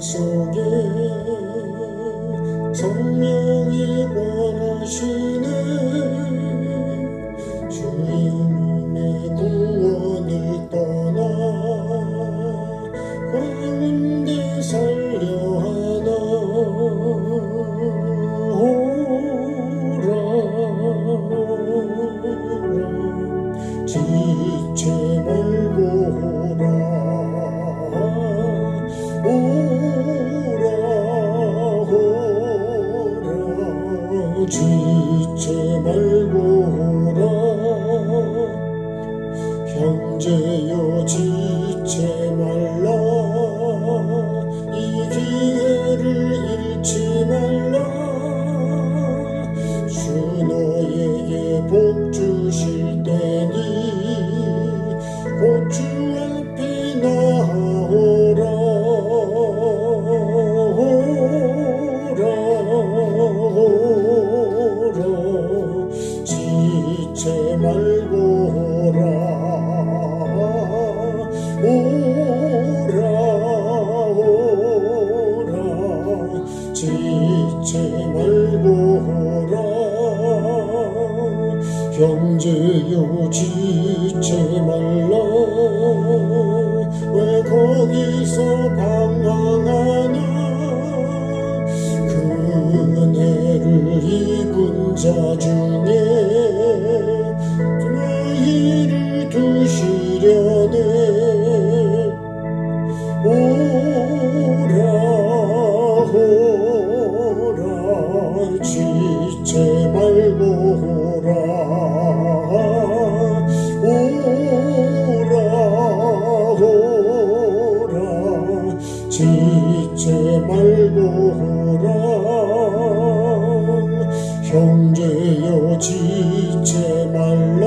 맘속에 성령이 권하시네. 주님의 구원을 떠나 가운데 살려 하나. 오라 지체 말고 지체 말고 오라. 형제여 지체 말라. 이 기회를 잃지 말라. 주 너에게 복 주실 때니 곧 주 앞에 나오라. 지체 말고 오라. 오라 지체 말고 오라. 형제여 지체 말라. 왜 거기서 방황하나. 은혜를 입은 자 중에 너희를 두시려네. 오라 지체 말고 오라. 오라 지체 말고 오라. 형제여 지체 말라.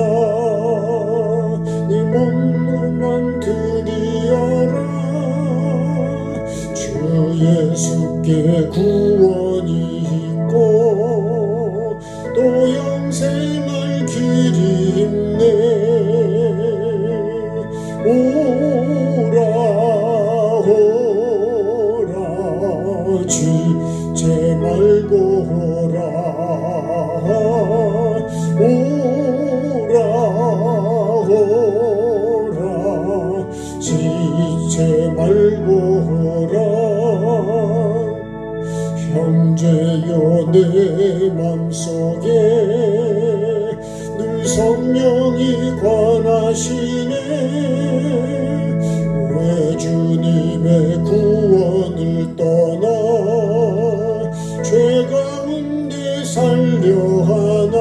네 몸만 드리어라. 주 예수께 구원이 있고 또 영생할 길이 있네. 오라 지체 말고 오라. 오라 지체 말고 오라. 형제여 내 맘속에 늘 성령이 권하시네. 왜 주님의 구원을 떠나 죄 가운데 살려 하나.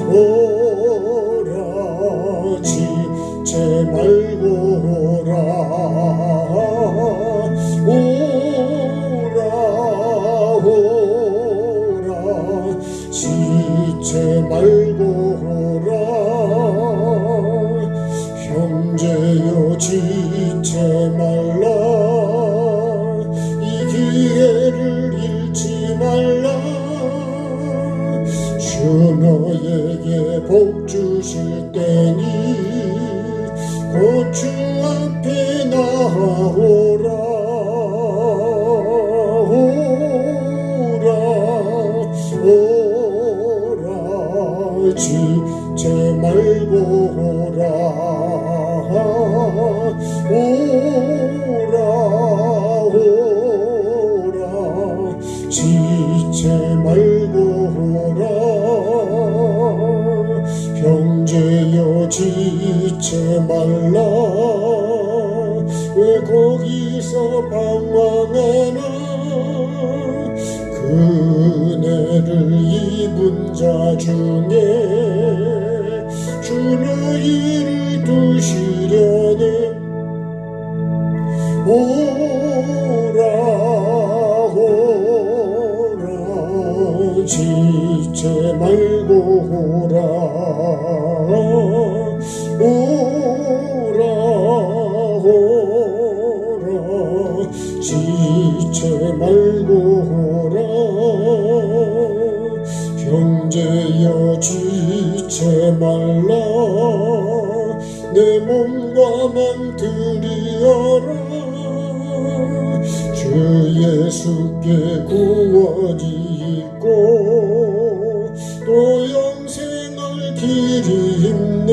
오라 지체 말고 오라. 오라 지체 말고 오라. 형제여 지체 말라. 이 기회를 잃지 말라. 주 너에게 복 주실 때니 곧 주 앞에 나오라. 오라 지체 말고 오라. 오라 지체 말고 오라. 형제여 지체 말라. 왜 거기서 방황하나. 은혜를 입은 자 중에 주 너희를 두시려네. 오라 지체 말고 오라. 오라 지체 말고 오라. 형제여 지체 말라. 내 몸과 예수께 구원이 있고 또 영생할 길이 있네.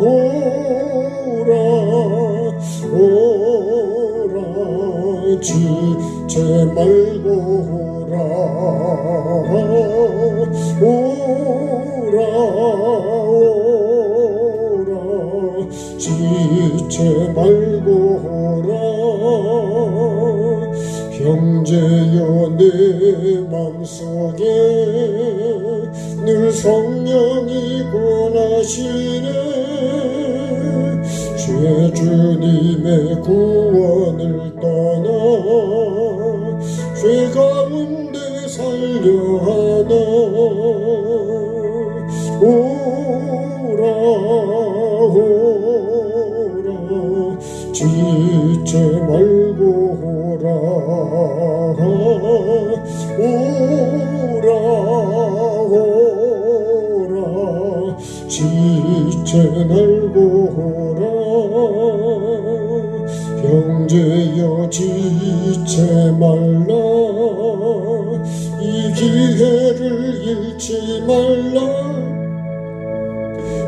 오라 오라 지체 말고 오라 오라 오라 지체 말고 오라. 형제여 내 맘속에 늘 성령이 권하시네. 죄주님의 구원을 떠나 죄 가운데 살려 하나. 오라 오라 지체 말고 오라 오라 오라 지체 말고 오라. 형제여 지체 말라. 이 기회를 잃지 말라.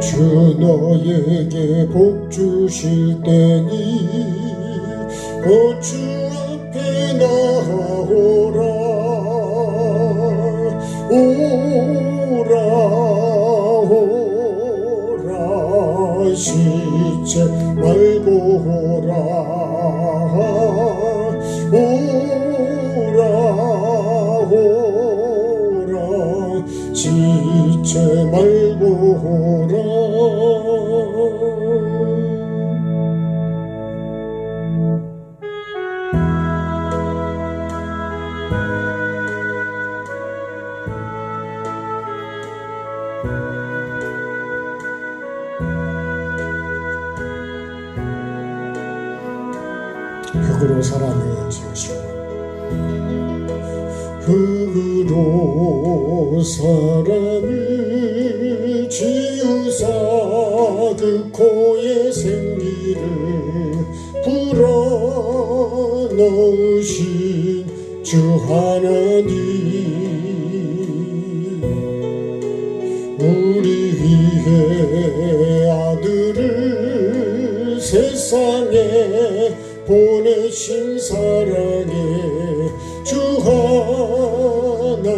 주 너에게 복 주실 때니 주 앞에 나오라 오라 오라 지체 말고 오라 오라 오라 지체 말고 오라. 흙으로 사람을 지으시고 흙으로 사람을 지으사 그 코에 생기를 불어넣으신 주 하나님. 우리 위해 아들을 세상에 보내신 사랑에 주 하나님을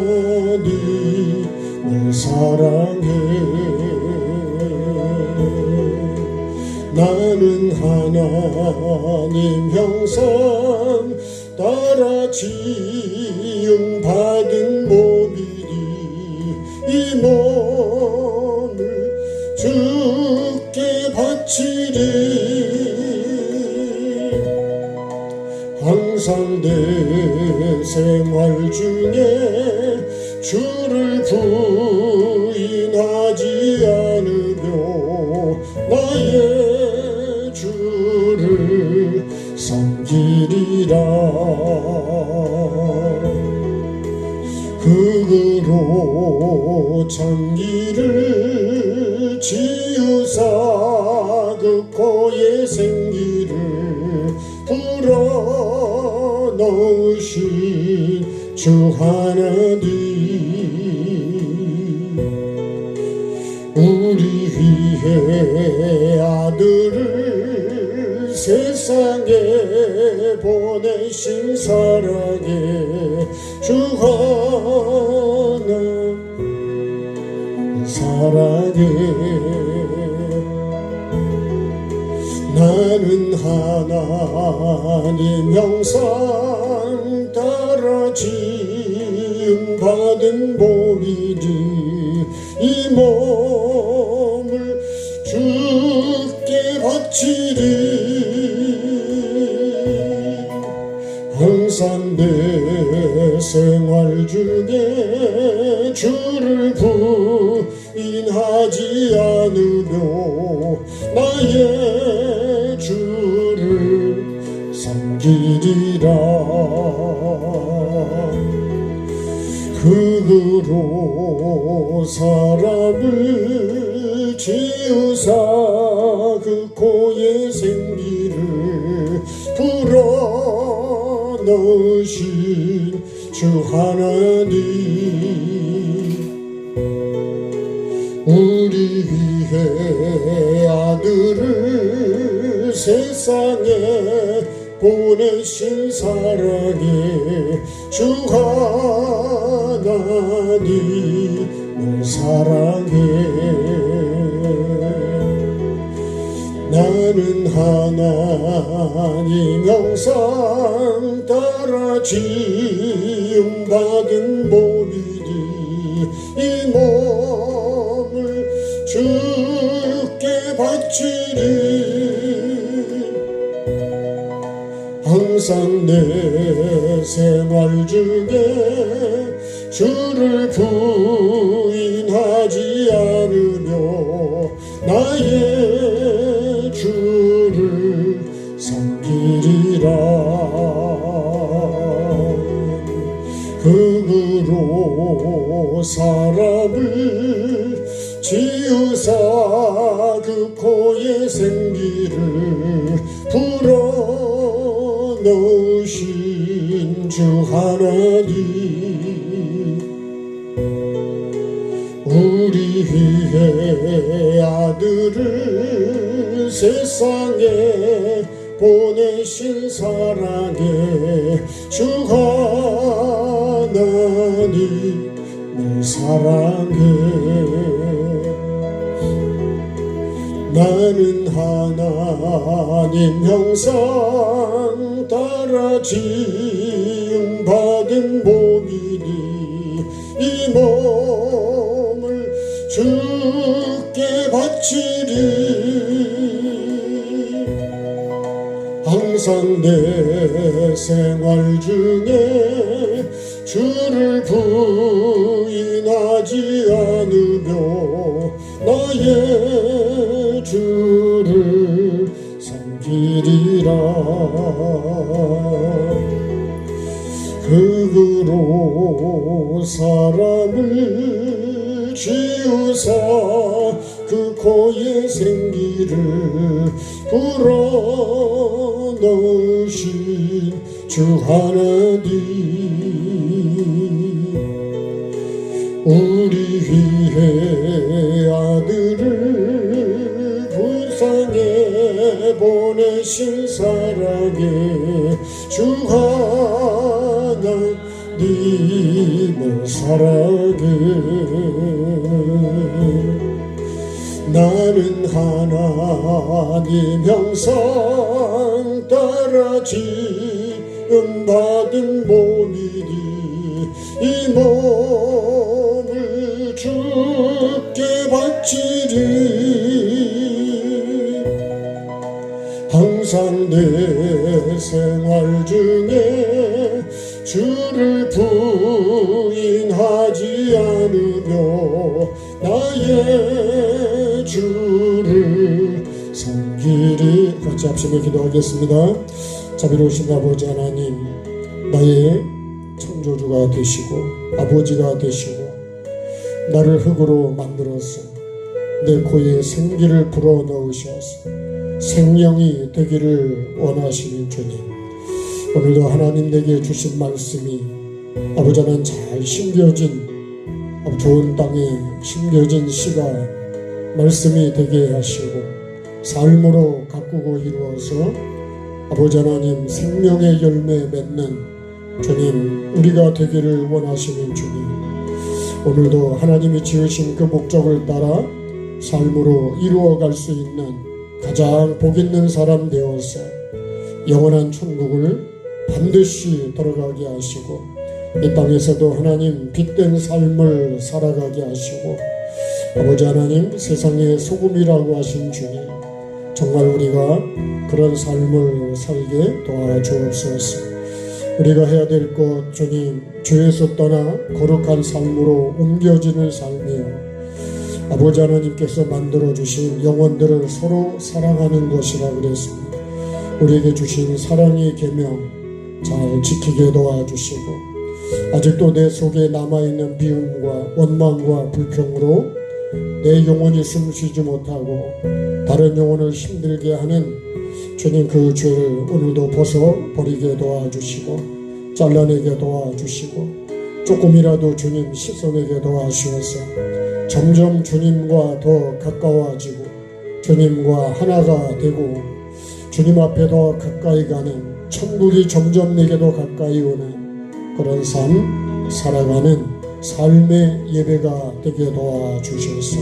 사랑해. 나는 하나님 형상 따라 지음 받은 몸이니 이 몸을 주께 바치리. 항상 내 생활 중에 주를 부인하지 않으며 나의 주를 섬기리라. 흙으로 창기를 지으사 그 코에 생기를 불어넣으신 주 하나님. 우리 위해 아들을 세상에 보내신 사랑에 주 하나님 사랑해. 나는 하나님 형상 따라 지음 받은 몸이니 이 몸을 주께 바치리. 항상 내 생활 중에 주를 부인하지 않으며 나의 주를 섬기리라. 흙으로 사람을 지으사 그 코에 생기를 불어 넣으신 주 하나님, 우리 위해 아들을 세상에 보내신 사랑의 주 하나님을 사랑해. 나는 하나님 형상 따라 지음받은 몸이니 이 몸을 주께 바치리. 항상 내 생활 중에 주를 부인하지 않으며 나의 주를 섬기리라. 흙으로 사람을 지으사 그 코에 생기를 불어넣으신 주 하나님, 우리 위해 아들을 세상에 보내신 사랑의 주 하나님을 사랑해. 나는 하나님 형상 따라 지음받은 몸이니 이 몸을 주께 바치리. 항상 내 생활 중에 주를 부인하지 않으며 나의 주를 섬기리라. 흙으로 사람을 지으사 그 코에 생기를 불어넣으신 주 하나님, 우리 위해 아들을 불쌍해 보내신 사랑의 주 하나님을 사랑해. 나는 하나님 형상 따라 지음받은 몸이니 이 몸을 주께 바치리. 항상 내 생활 중에 주를 부인하지 않으며 나의 주를 섬기리. 같이 합심에 기도하겠습니다. 자비로우신 아버지 하나님, 나의 창조주가 되시고 아버지가 되시고 나를 흙으로 만들어서 내 코에 생기를 불어넣으셔서 생명이 되기를 원하시는 주님, 오늘도 하나님 내게 주신 말씀이 아버지 하나님 잘 심겨진 좋은 땅에 심겨진 씨가 말씀이 되게 하시고 삶으로 가꾸고 이루어서 아버지 하나님 생명의 열매 맺는 주님, 우리가 되기를 원하시는 주님, 오늘도 하나님이 지으신 그 목적을 따라 삶으로 이루어갈 수 있는 가장 복 있는 사람 되어서 영원한 천국을 반드시 들어가게 하시고 이 땅에서도 하나님 빛된 삶을 살아가게 하시고 아버지 하나님 세상의 소금이라고 하신 주님, 정말 우리가 그런 삶을 살게 도와주옵소서. 우리가 해야 될 것 주님, 죄에서 떠나 거룩한 삶으로 옮겨지는 삶이요 아버지 하나님께서 만들어주신 영혼들을 서로 사랑하는 것이라 그랬습니다. 우리에게 주신 사랑의 계명 잘 지키게 도와주시고 아직도 내 속에 남아있는 미움과 원망과 불평으로 내 영혼이 숨쉬지 못하고 다른 영혼을 힘들게 하는 주님, 그 죄를 오늘도 벗어버리게 도와주시고 잘라내게 도와주시고 조금이라도 주님 시선에게 도와주셔서 점점 주님과 더 가까워지고 주님과 하나가 되고 주님 앞에 더 가까이 가는 천국이 점점 내게도 가까이 오는 그런 삶 살아가는 삶의 예배가 되게 도와주셔서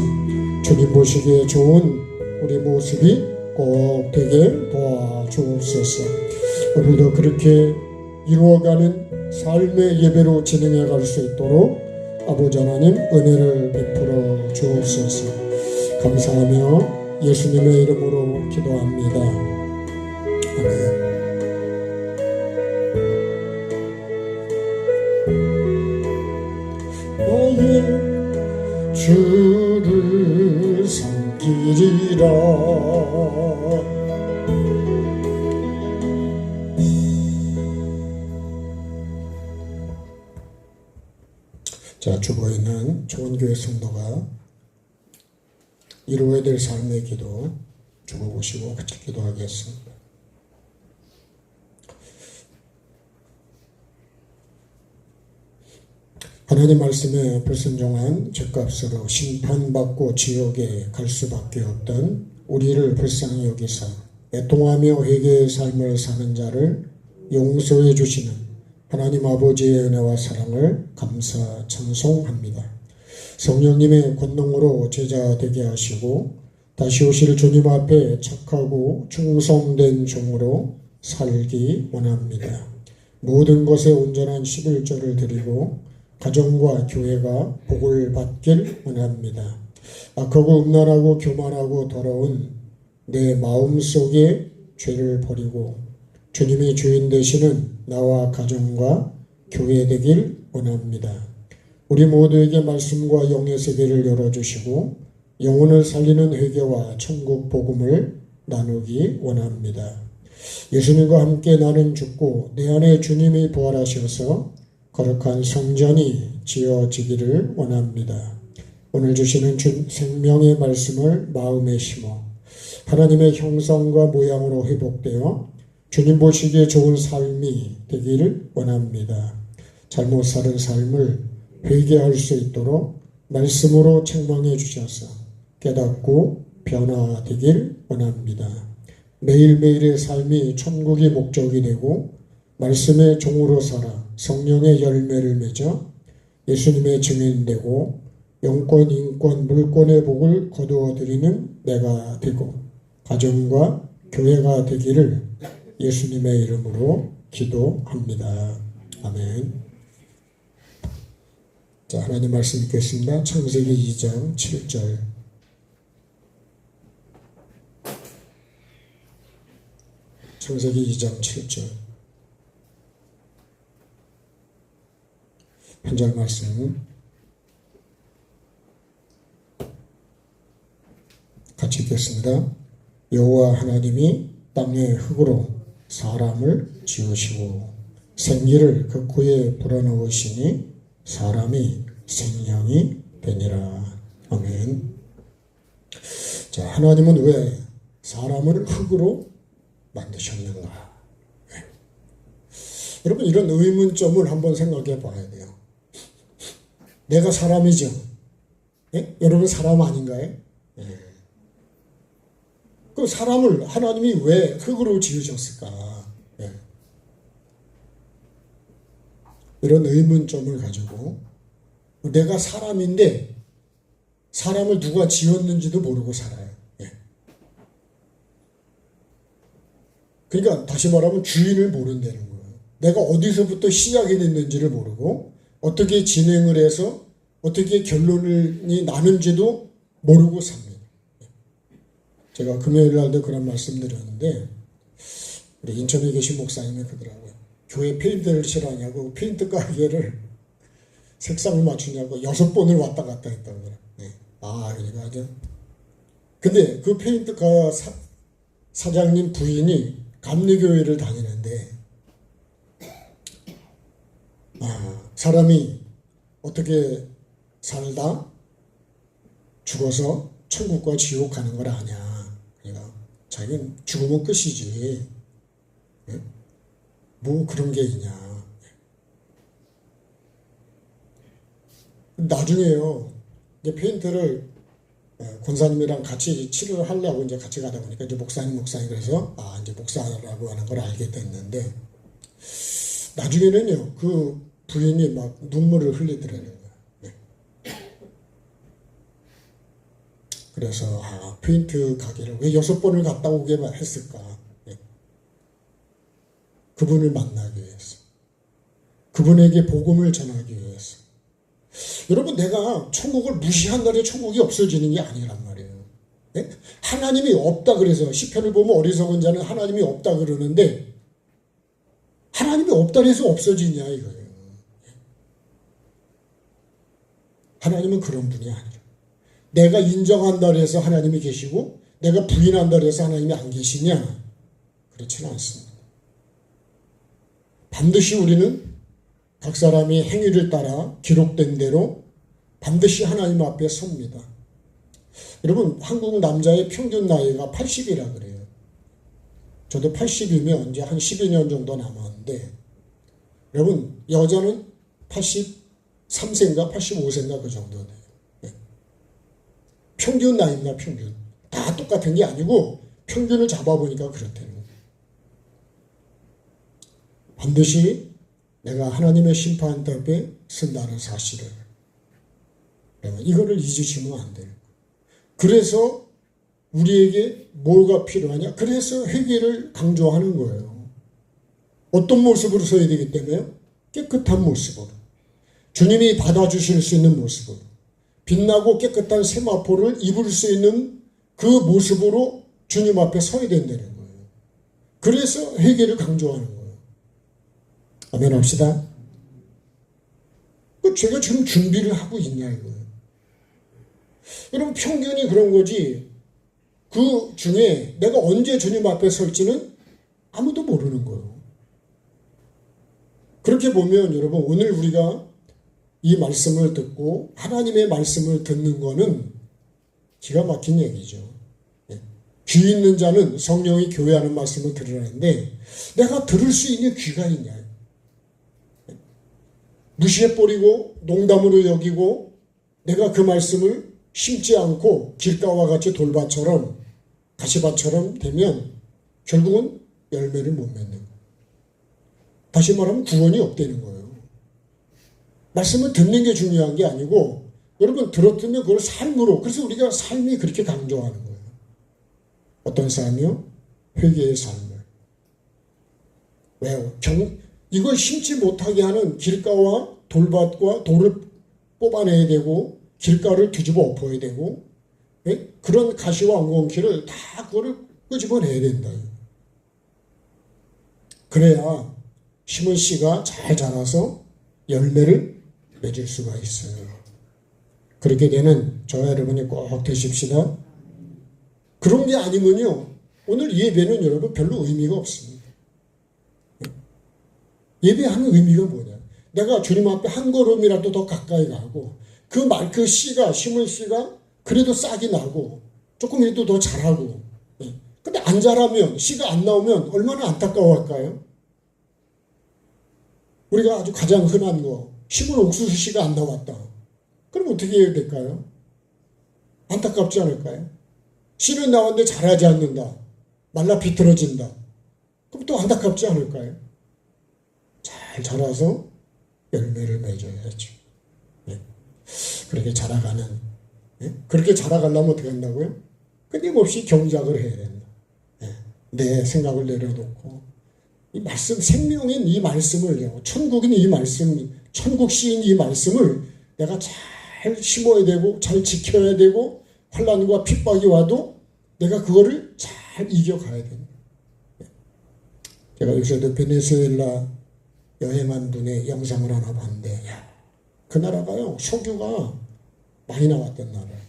주님 보시기에 좋은 우리 모습이 꼭 되게 도와주옵소서. 오늘도 그렇게 이루어가는 삶의 예배로 진행해 갈 수 있도록 아버지 하나님 은혜를 베풀어 주옵소서. 감사하며 예수님의 이름으로 기도합니다. 아멘. 나의 주를 섬기리라. 자, 주보에 있는 좋은 교회 성도가 이루어야 될 삶의 기도 적어보시고 같이 기도하겠습니다. 하나님 말씀에 불순종한 죄값으로 심판받고 지옥에 갈 수밖에 없던 우리를 불쌍히 여기사 애통하며 회개의 삶을 사는 자를 용서해 주시는 하나님 아버지의 은혜와 사랑을 감사 찬송합니다. 성령님의 권능으로 제자 되게 하시고 다시 오실 주님 앞에 착하고 충성된 종으로 살기 원합니다. 모든 것에 온전한 11조를 드리고 가정과 교회가 복을 받길 원합니다. 악하고 음란하고 교만하고 더러운 내 마음속에 죄를 버리고 주님이 주인 되시는 나와 가정과 교회 되길 원합니다. 우리 모두에게 말씀과 영의 세계를 열어주시고 영혼을 살리는 회개와 천국 복음을 나누기 원합니다. 예수님과 함께 나는 죽고 내 안에 주님이 부활하셔서 거룩한 성전이 지어지기를 원합니다. 오늘 주시는 생명의 말씀을 마음에 심어 하나님의 형상과 모양으로 회복되어 주님 보시기에 좋은 삶이 되기를 원합니다. 잘못 사는 삶을 회개할 수 있도록 말씀으로 책망해 주셔서 깨닫고 변화되길 원합니다. 매일매일의 삶이 천국이 목적이 되고 말씀의 종으로 살아 성령의 열매를 맺어 예수님의 증인되고 영권, 인권, 물권의 복을 거두어드리는 내가 되고 가정과 교회가 되기를 예수님의 이름으로 기도합니다. 아멘. 자, 하나님 말씀 읽겠습니다. 창세기 2장 7절. 창세기 2장 7절. 한 절 말씀 같이 읽겠습니다. 여호와 하나님이 땅의 흙으로 사람을 지으시고 생기를 그 코에 불어넣으시니 사람이 생명이 되니라. 아멘. 자, 하나님은 왜 사람을 흙으로 만드셨는가? 네. 여러분, 이런 의문점을 한번 생각해 봐야 돼요. 내가 사람이죠. 네? 여러분 사람 아닌가요? 네. 그 사람을 하나님이 왜 흙으로 지으셨을까? 네. 이런 의문점을 가지고 내가 사람인데 사람을 누가 지었는지도 모르고 살아요. 네. 그러니까 다시 말하면 주인을 모른다는 거예요. 내가 어디서부터 시작이 됐는지를 모르고 어떻게 진행을 해서 어떻게 결론이 나는지도 모르고 삽니다. 제가 금요일 날도 그런 말씀 드렸는데 우리 인천에 계신 목사님이 그러더라고요. 교회 페인트를 칠하냐고 페인트 가게를 색상을 맞추냐고 6번을 왔다 갔다 했다고 그래요. 네. 아, 그러니까 아주. 근데 그 페인트 가 사장님 부인이 감리교회를 다니는데 사람이 어떻게 살다 죽어서 천국과 지옥 가는 걸 아냐. 그러니까 자기는 죽으면 끝이지. 뭐 그런 게 있냐. 나중에요. 이제 페인트를 권사님이랑 같이 치료를 하려고 이제 같이 가다 보니까 이제 목사님 그래서 이제 목사라고 하는 걸 알게 됐는데 나중에는요 그 부인이 막 눈물을 흘리더라는 거예요. 네. 그래서 페인트 가게를 왜 6번을 갔다 오게 했을까? 네. 그분을 만나기 위해서, 그분에게 복음을 전하기 위해서. 여러분 내가 천국을 무시한 날에 천국이 없어지는 게 아니란 말이에요. 네? 하나님이 없다 그래서 시편을 보면 어리석은 자는 하나님이 없다 그러는데 하나님이 없다 해서 없어지냐 이거예요. 하나님은 그런 분이 아니라 내가 인정한다 해서 하나님이 계시고 내가 부인한다 해서 하나님이 안 계시냐? 그렇지는 않습니다. 반드시 우리는 각 사람이 행위를 따라 기록된 대로 반드시 하나님 앞에 섭니다. 여러분 한국 남자의 평균 나이가 80이라 그래요. 저도 80이면 이제 한 12년 정도 남았는데 여러분 여자는 83세인가 85세인가 그 정도 돼요. 네. 평균 나이입니다. 평균. 다 똑같은 게 아니고 평균을 잡아보니까 그렇다는 거예요. 반드시 내가 하나님의 심판 앞에 선다는 사실을 이거를 잊으시면 안 돼요. 그래서 우리에게 뭐가 필요하냐? 그래서 회개를 강조하는 거예요. 어떤 모습으로 서야 되기 때문에 깨끗한 모습으로 주님이 받아주실 수 있는 모습으로 빛나고 깨끗한 세마포를 입을 수 있는 그 모습으로 주님 앞에 서야 된다는 거예요. 그래서 회개를 강조하는 거예요. 아멘 합시다. 제가 지금 준비를 하고 있냐 이거예요. 여러분 평균이 그런 거지 그 중에 내가 언제 주님 앞에 설지는 아무도 모르는 거예요. 그렇게 보면 여러분 오늘 우리가 이 말씀을 듣고 하나님의 말씀을 듣는 거는 기가 막힌 얘기죠. 귀 있는 자는 성령이 교회하는 말씀을 들으라는데 내가 들을 수 있는 귀가 있냐. 무시해버리고 농담으로 여기고 내가 그 말씀을 심지 않고 길가와 같이 돌밭처럼 가시밭처럼 되면 결국은 열매를 못 맺는 거예요. 다시 말하면 구원이 없다는 거예요. 말씀을 듣는 게 중요한 게 아니고 여러분 들었으면 그걸 삶으로, 그래서 우리가 삶이 그렇게 강조하는 거예요. 어떤 삶이요? 회개의 삶을. 왜요? 이걸 심지 못하게 하는 길가와 돌밭과 돌을 뽑아내야 되고 길가를 뒤집어 엎어야 되고 그런 가시와 엉겅퀴를 다 그거를 끄집어내야 된다. 그래야 심은 씨가 잘 자라서 열매를 맺을 수가 있어요. 그렇게 되는 저와 여러분이 꼭 되십시다. 그런 게 아니면요 오늘 예배는 여러분 별로 의미가 없습니다. 예배하는 의미가 뭐냐? 내가 주님 앞에 한 걸음이라도 더 가까이 가고 그 씨가 심은 씨가 그래도 싹이 나고 조금이라도 더 자라고. 근데 안 자라면 씨가 안 나오면 얼마나 안타까워할까요? 우리가 아주 가장 흔한 거 심은 옥수수 씨가 안 나왔다. 그럼 어떻게 해야 될까요? 안타깝지 않을까요? 씨는 나왔는데 자라지 않는다. 말라 비틀어진다. 그럼 또 안타깝지 않을까요? 잘 자라서 열매를 맺어야죠. 그렇게 자라가는, 그렇게 자라가려면 어떻게 한다고요? 끊임없이 경작을 해야 된다. 내 생각을 내려놓고 이 말씀, 생명인 이 말씀을, 천국인 이 말씀, 천국 시인 이 말씀을 내가 잘 심어야 되고 잘 지켜야 되고 환난과 핍박이 와도 내가 그거를 잘 이겨가야 됩니다. 제가 요새도 베네수엘라 여행한 분의 영상을 하나 봤는데 그 나라가요 석유가 많이 나왔던 나라예요.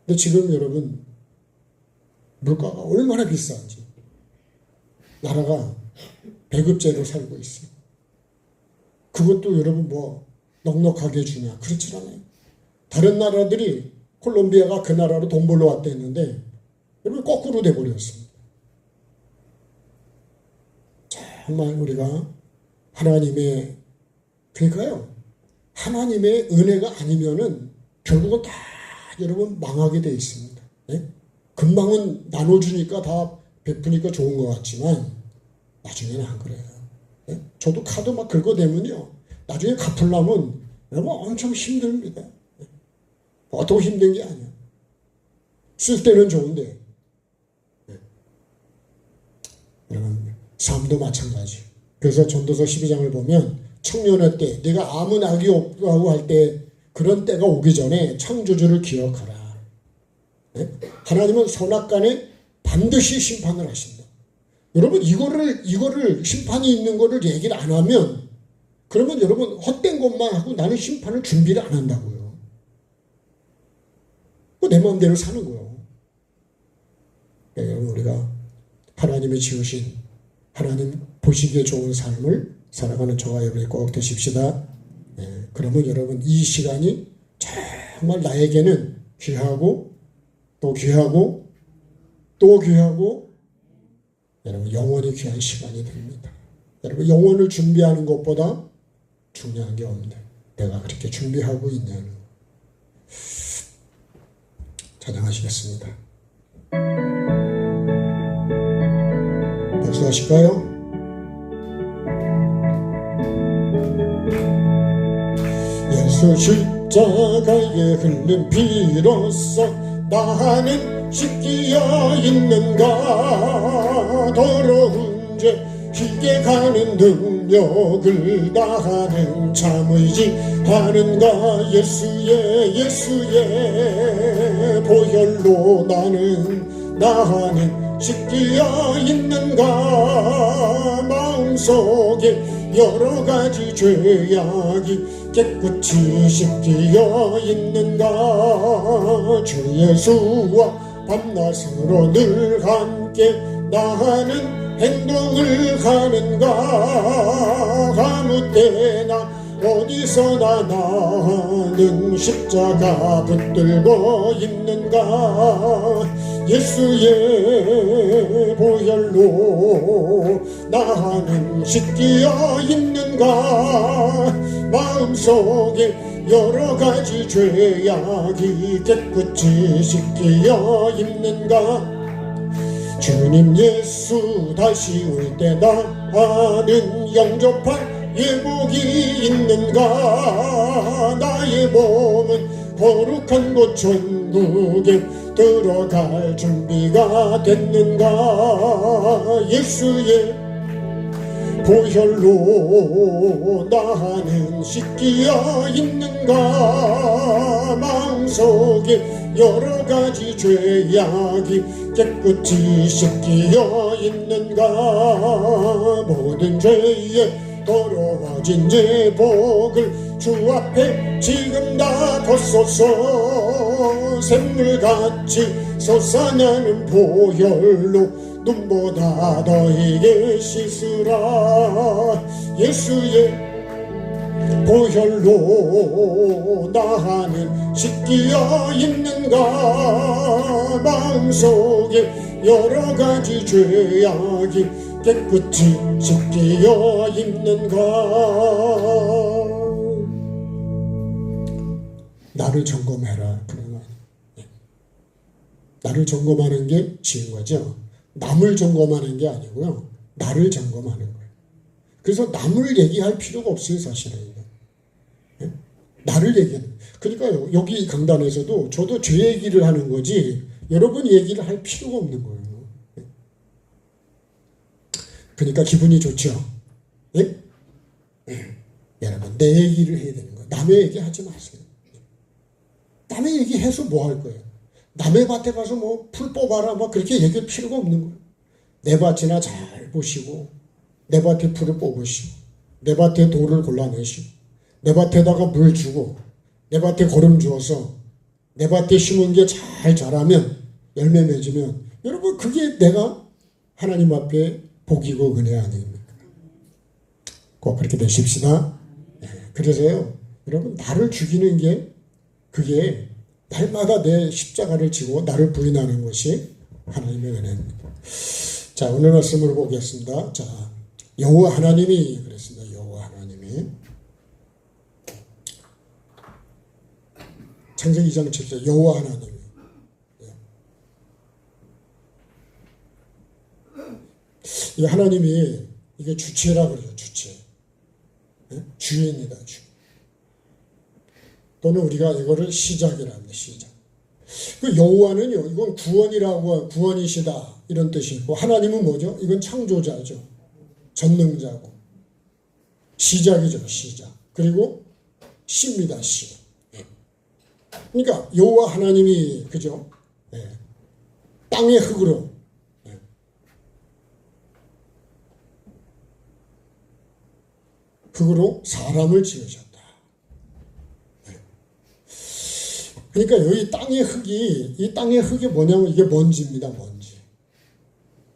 근데 지금 여러분 물가가 얼마나 비싼지 나라가 배급제로 살고 있어요. 그것도 여러분 뭐 넉넉하게 주냐? 그렇지 않아요. 다른 나라들이 콜롬비아가 그 나라로 돈 벌러 왔다 했는데 여러분 거꾸로 돼버렸습니다. 정말 우리가 하나님의, 그러니까요 하나님의 은혜가 아니면은 결국은 다 여러분 망하게 돼 있습니다. 예? 금방은 나눠주니까 다 베푸니까 좋은 것 같지만 나중에는 안 그래요. 예? 저도 카드 막 긁어대면요, 나중에 갚으려면 여러분 엄청 힘듭니다. 예? 보통 힘든 게 아니야. 쓸 때는 좋은데. 예? 여러분 삶도 마찬가지. 그래서 전도서 12장을 보면 청년의 때, 네가 아무 낙이 없다고 할 때, 그런 때가 오기 전에 창조주를 기억하라. 네? 하나님은 선악간에 반드시 심판을 하신다. 여러분 이거를 심판이 있는 거를 얘기를 안 하면, 그러면 여러분 헛된 것만 하고 나는 심판을 준비를 안 한다고요. 내 마음대로 사는 거예요. 네, 여러분 우리가 하나님이 지으신, 하나님 보시기에 좋은 삶을 살아가는 저와 여러분이 꼭 되십시다. 네, 그러면 여러분 이 시간이 정말 나에게는 귀하고 또 귀하고 또 귀하고 여러분 영원히 귀한 시간이 됩니다. 여러분 영원을 준비하는 것보다 중요한 게 없는데 내가 그렇게 준비하고 있냐는 거. 찬양하시겠습니다. 박수하실까요? 예수 십자가에 흘린 피로써 나는 씻기어 있는가. 더러운 죄 희게 가는 능력을 나는 참의지 하는가. 예수의 보혈로 나는 씻기어 있는가. 마음속에 여러 가지 죄악이 깨끗이 씻기어 있는가. 주 예수와 밤낮으로 늘 함께 나는 행동을 하는가. 아무 때나 어디서나 나는 십자가 붙들고 있는가. 예수의 보혈로 나는 씻기어 있는가. 마음속에 여러 가지 죄악이 깨끗이 씻기어 있는가. 주님 예수 다시 올 때 나는 영접할 예복이 있는가. 나의 몸은 거룩한 곳 천국에 들어갈 준비가 됐는가. 예수의 보혈로 나는 씻기어 있는가. 마음속에 여러 가지 죄악이 깨끗이 씻기어 있는가. 모든 죄에 더러워진 제복을 주 앞에 지금 다 벗소서. 샘물같이 솟아나는 보혈로 눈보다 너에게 씻으라. 예수의 보혈로 나는 씻기어 있는가. 마음속에 여러 가지 죄악이 깨끗이 씻기어 있는가. 나를 점검해라. 그런 거 아니에요. 나를 점검하는 게 지은 거죠. 남을 점검하는 게 아니고요. 나를 점검하는 거예요. 그래서 남을 얘기할 필요가 없어요, 사실은. 네? 나를 얘기하는. 그러니까 여기 강단에서도 저도 제 얘기를 하는 거지 여러분 얘기를 할 필요가 없는 거예요. 네? 그러니까 기분이 좋죠. 네? 네. 여러분 내 얘기를 해야 되는 거예요. 남의 얘기 하지 마세요. 남의 얘기 해서 뭐 할 거예요? 남의 밭에 가서 뭐 풀 뽑아라 뭐 그렇게 얘기할 필요가 없는 거예요. 내 밭이나 잘 보시고 내 밭에 풀을 뽑으시고 내 밭에 돌을 골라내시고 내 밭에다가 물 주고 내 밭에 거름 주어서 내 밭에 심은 게 잘 자라면 열매 맺으면 여러분 그게 내가 하나님 앞에 복이고 은혜 아닙니까? 꼭 그렇게 되십시다. 네, 그래서요 여러분 나를 죽이는 게 그게 날마다 내 십자가를 지고 나를 부인하는 것이 하나님의 은혜입니다. 자, 오늘 말씀을 보겠습니다. 자, 여호와 하나님이 그랬습니다. 여호와 하나님이 창세기 2장 7절 여호와 하나님이. 이 하나님이 이게 주체라 그러죠. 주체. 주인이다. 주. 또는 우리가 이거를 시작이라 합니다. 시작. 그 여호와는요. 이건 구원이라고 구원이시다 이런 뜻이 있고 하나님은 뭐죠? 이건 창조자죠. 전능자고 시작이죠. 시작. 그리고 시입니다. 시. 그러니까 여호와 하나님이 그죠? 땅의 흙으로 흙으로 사람을 지으셨다. 그러니까 여기 땅의 흙이 이 땅의 흙이 뭐냐면 이게 먼지입니다. 먼지.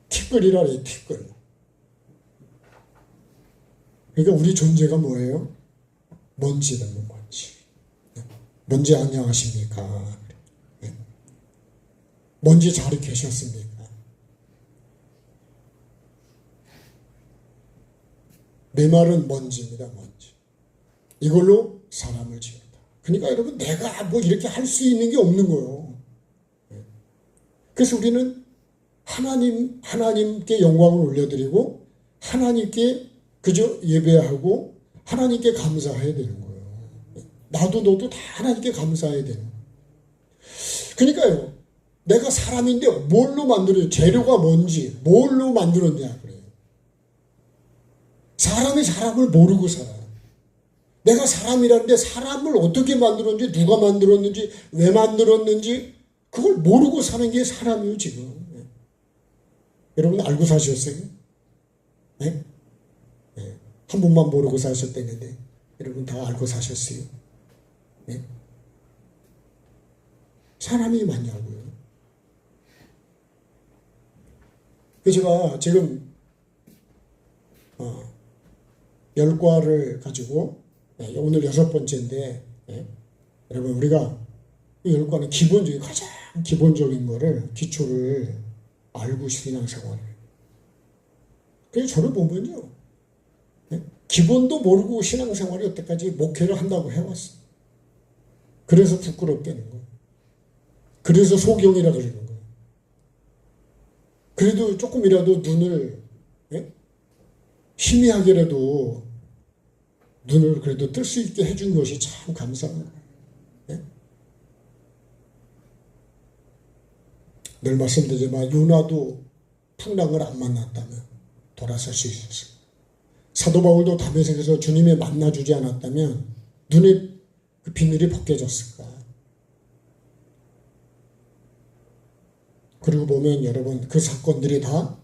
티끌이라 해요. 티끌. 그러니까 우리 존재가 뭐예요? 먼지는 먼지. 먼지 안녕하십니까? 먼지 잘 계셨습니까? 내 말은 먼지입니다. 먼지. 이걸로 사람을 지었다. 그러니까 여러분 내가 뭐 이렇게 할 수 있는 게 없는 거예요. 그래서 우리는 하나님께 영광을 올려드리고 하나님께 그저 예배하고 하나님께 감사해야 되는 거예요. 나도 너도 다 하나님께 감사해야 되는 거예요. 그러니까요. 내가 사람인데 뭘로 만들어요? 재료가 뭔지 뭘로 만들었냐 그래요. 사람이 사람을 모르고 살아요. 내가 사람이라는데 사람을 어떻게 만들었는지 누가 만들었는지 왜 만들었는지 그걸 모르고 사는 게 사람이에요 지금. 여러분 알고 사셨어요? 네? 네. 한 분만 모르고 사셨다는데 여러분 다 알고 사셨어요? 네? 사람이 맞냐고요. 제가 지금 열과를 가지고 오늘 6번째인데 여러분 우리가 이 열과는 기본적인 가장 기본적인 거를 기초를 알고 신앙생활을 그래서 저를 보면요 기본도 모르고 신앙생활이 여태까지 목회를 한다고 해왔어. 그래서 부끄럽다는 거예요. 그래서 소경이라 그러는 거예요. 그래도 조금이라도 눈을 희미하게라도 눈을 그래도 뜰 수 있게 해준 것이 참 감사한 거예요. 늘 말씀드리지만 요나도 풍랑을 안 만났다면 돌아설 수 있었어요. 사도 바울도 다메섹에서 주님의 만나주지 않았다면 눈에 그 비늘이 벗겨졌을까. 그리고 보면 여러분 그 사건들이 다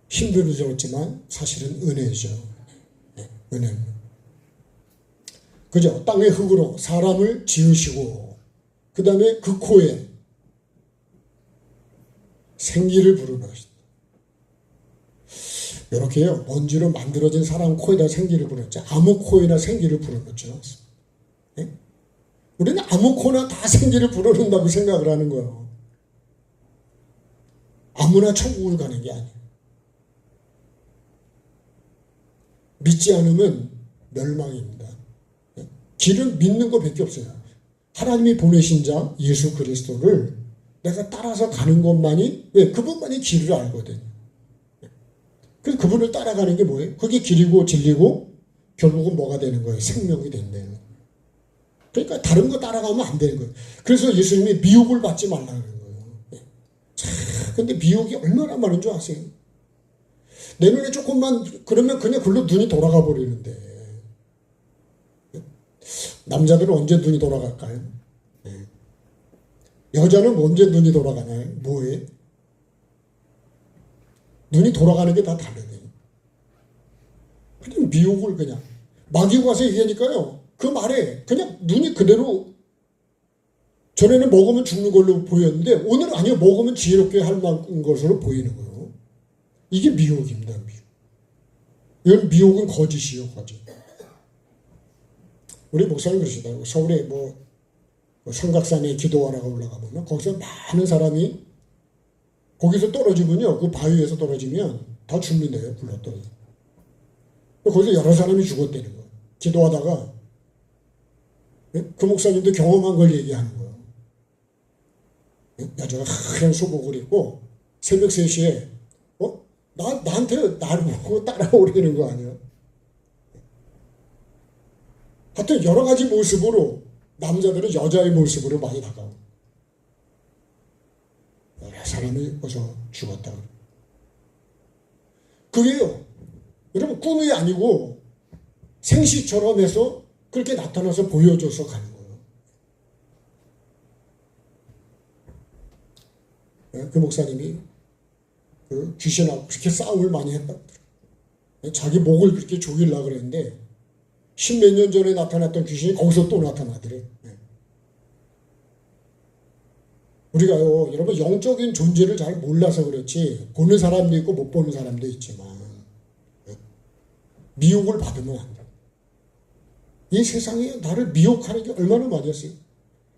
힘들어졌지만 사실은 은혜죠. 은혜. 그죠? 땅의 흙으로 사람을 지으시고 그 다음에 그 코에 생기를 불어넣으셨다. 이렇게요. 먼지로 만들어진 사람 코에다 생기를 불어넣었죠. 아무 코에나 생기를 불어넣지 않습니다. 우리는 아무 코나 다 생기를 불어넣는다고 생각을 하는 거예요. 아무나 천국을 가는 게 아니에요. 믿지 않으면 멸망입니다. 길은 믿는 것밖에 없어요. 하나님이 보내신 자 예수 그리스도를 내가 따라서 가는 것만이 왜? 그분만이 길을 알거든요. 그래서 그분을 따라가는 게 뭐예요? 그게 길이고 진리고 결국은 뭐가 되는 거예요? 생명이 된다는 거예요. 그러니까 다른 거 따라가면 안 되는 거예요. 그래서 예수님이 미혹을 받지 말라는 거예요. 근데 미혹이 얼마나 많은 줄 아세요? 내 눈에 조금만 그러면 그냥 글로 눈이 돌아가 버리는데 남자들은 언제 눈이 돌아갈까요? 여자는 언제 눈이 돌아가나요? 뭐에? 눈이 돌아가는 게 다 다르네. 그냥 미혹을 그냥 마귀 가서 얘기하니까요. 그 말에 그냥 눈이 그대로 전에는 먹으면 죽는 걸로 보였는데 오늘은 아니요 먹으면 지혜롭게 할 만한 것으로 보이는 거예요. 이게 미혹입니다. 미혹. 이건 미혹은 거짓이요. 거짓. 우리 목사님 그러시더라고요. 서울에 뭐 삼각산에 기도하라고 올라가보면 거기서 많은 사람이 거기서 떨어지면요. 그 바위에서 떨어지면 다 죽는데요. 굴러떨어져. 거기서 여러 사람이 죽었다는 거예요. 기도하다가 그 목사님도 경험한 걸 얘기하는 거예요. 여자가 하얀 소복을 입고 새벽 3시에 나한테 나를 보고 따라오려는 거 아니야. 하여튼 여러 가지 모습으로 남자들은 여자의 모습으로 많이 다가오고 여러 사람이 어서 죽었다. 그게요. 여러분 꿈이 아니고 생시처럼 해서 그렇게 나타나서 보여줘서 가는 거예요. 그 목사님이 그 귀신하고 그렇게 싸움을 많이 했다. 자기 목을 그렇게 조이려고 그랬는데 10몇 년 전에 나타났던 귀신이 거기서 또 나타나더래. 우리가요, 여러분 영적인 존재를 잘 몰라서 그렇지 보는 사람도 있고 못 보는 사람도 있지만 미혹을 받으면 안 돼. 이 세상에 나를 미혹하는 게 얼마나 많았어요.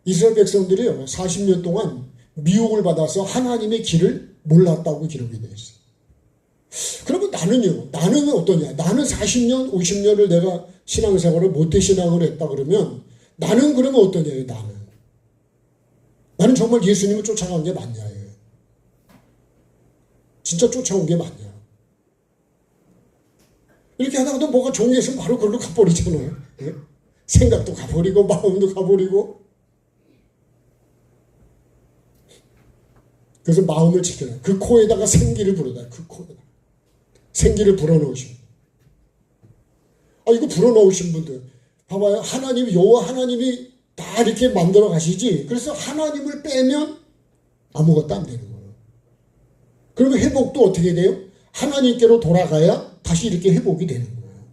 이스라엘 백성들이요 40년 동안 미혹을 받아서 하나님의 길을 몰랐다고 기록이 되어 있어요. 그러면 나는 어떠냐? 나는 40년, 50년을 내가 신앙생활을 모태신앙을 했다 그러면 나는 그러면 어떠냐? 나는 정말 예수님을 쫓아간 게 맞냐? 진짜 쫓아온 게 맞냐? 이렇게 하다가도 뭐가 종에서 바로 그걸로 가버리잖아요. 생각도 가버리고 마음도 가버리고. 그래서 마음을 지켜라. 그 코에다가 생기를 불어다. 그 코에다가 생기를 불어넣으신. 이거 불어넣으신 분들 봐봐요. 여호와 하나님이 다 이렇게 만들어 가시지. 그래서 하나님을 빼면 아무것도 안 되는 거예요. 그러면 회복도 어떻게 돼요? 하나님께로 돌아가야 다시 이렇게 회복이 되는 거예요.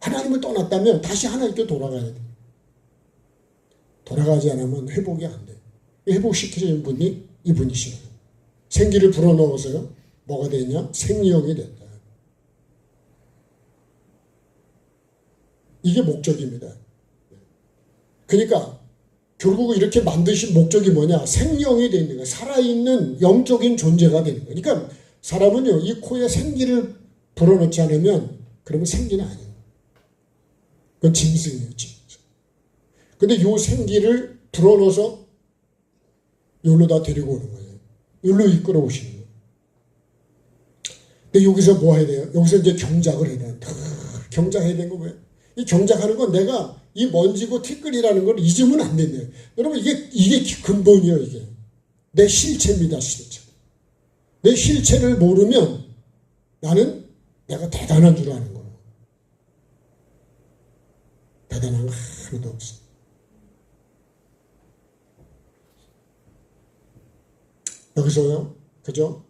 하나님을 떠났다면 다시 하나님께 돌아가야 돼요. 돌아가지 않으면 회복이 안 돼요. 회복시키는 분이 이분이시라요. 생기를 불어넣어서요. 뭐가 되냐? 생명이 된다. 이게 목적입니다. 그러니까 결국 이렇게 만드신 목적이 뭐냐? 생명이 되는 거예요. 살아있는 영적인 존재가 되는 거예요. 그러니까 사람은요, 이 코에 생기를 불어넣지 않으면 그러면 생기는 아니에요. 그건 짐승이에요, 짐승. 근데 이 생기를 불어넣어서 여기로 다 데리고 오는 거예요. 여기로 이끌어 오시는 거예요. 근데 여기서 뭐 해야 돼요? 여기서 이제 경작을 해야 돼요. 경작해야 되는 거 뭐예요? 이 경작하는 건 내가 이 먼지고 티끌이라는 걸 잊으면 안 된대요. 여러분 이게 근본이에요. 이게 내 실체입니다. 실체. 내 실체를 모르면 나는 내가 대단한 줄 아는 거예요. 대단한 거 하나도 없어. 여기서요, 그죠?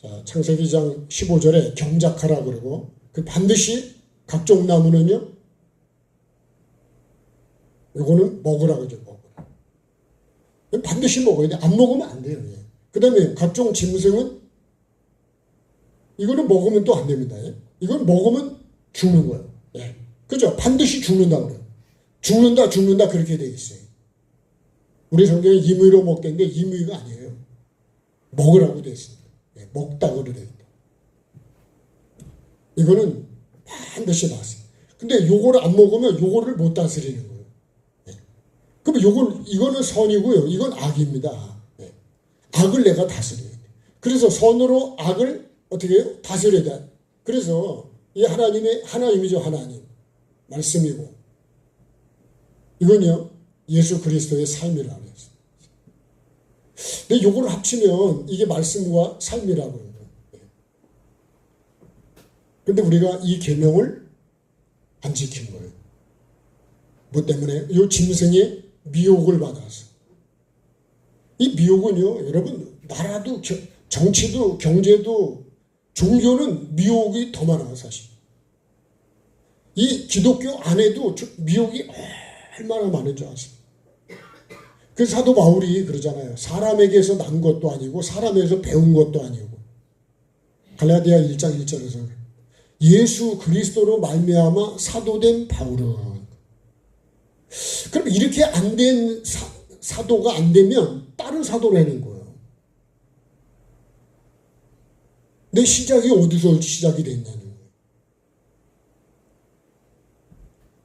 자, 창세기 2장 15절에 경작하라 그러고, 그 반드시 각종 나무는요, 이거는 먹으라 그러죠, 먹으라. 반드시 먹어야 돼. 안 먹으면 안 돼요. 그 다음에 각종 짐승은, 이거는 먹으면 또 안 됩니다. 이건 먹으면 죽는 거예요. 예. 그죠? 반드시 죽는다 그래요. 죽는다 그렇게 돼 있어요. 우리 성경에 임의로 먹겠는데 임의가 아니에요. 먹으라고 되어 있습니다. 예, 먹다고 되어 있다. 이거는 반드시 다스려. 근데 요거를 안 먹으면 요거를 못 다스리는 거예요. 예. 그럼 이거는 선이고요. 이건 악입니다. 예. 악을 내가 다스려야 돼. 그래서 선으로 악을 어떻게 해요? 다스려야 돼. 그래서 이 하나님이죠. 하나님. 말씀이고. 이건요. 예수 그리스도의 삶이라고 했어요. 근데 요거를 합치면 이게 말씀과 삶이라고 하는 거예요. 근데 우리가 이 계명을 안 지킨 거예요. 뭐 때문에? 요 짐승의 미혹을 받아서. 이 미혹은요, 여러분, 나라도, 정치도, 경제도, 종교는 미혹이 더 많아요, 사실. 이 기독교 안에도 미혹이 얼마나 많은 줄 아세요? 그 사도 바울이 그러잖아요. 사람에게서 난 것도 아니고 사람에게서 배운 것도 아니고. 갈라디아 1장 1절에서 예수 그리스도로 말미암아 사도된 바울은. 그럼 이렇게 안 된 사도가 안 되면 다른 사도를 하는 거예요. 내 시작이 어디서 시작이 됐냐는 거예요.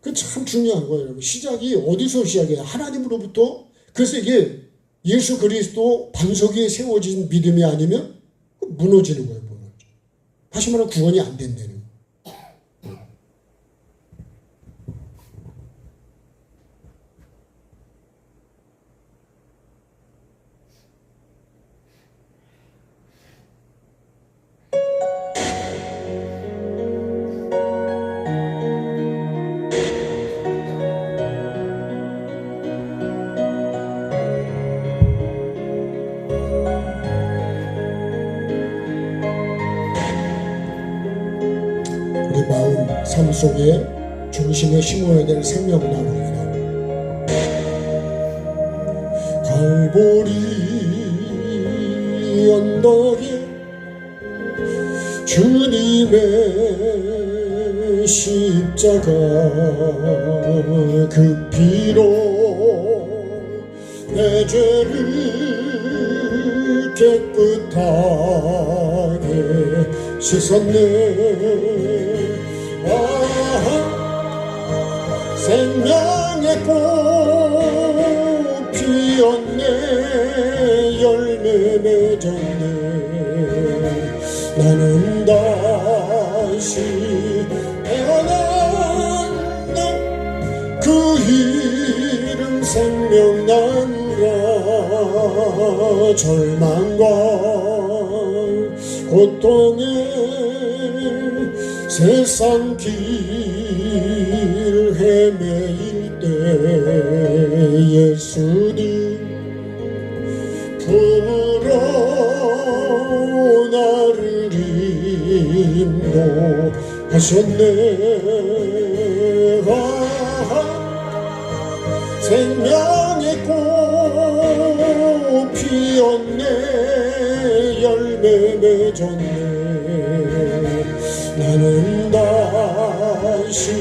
그 참 중요한 거예요, 여러분. 시작이 어디서 시작해요? 하나님으로부터. 그래서 이게 예수 그리스도 반석 위에 세워진 믿음이 아니면 무너지는 거예요, 무너져. 다시 말하면 구원이 안 된다는 거예요. 우리 마음, 삶 속에 중심에 심어야 될 생명나무이다. 갈보리 언덕에 주님의 십자가 그 피로 내 죄를 깨끗하게 씻었네. 생명의 꽃 피었네. 열매 맺었네. 나는 다시 태어난다. 그 이름 생명나무라. 절망과 고통에 세상 길 헤매일 때 예수님 품으로 나를 인도하셨네. 생명의 꽃 피었네. 열매 맺었네. 나는 다시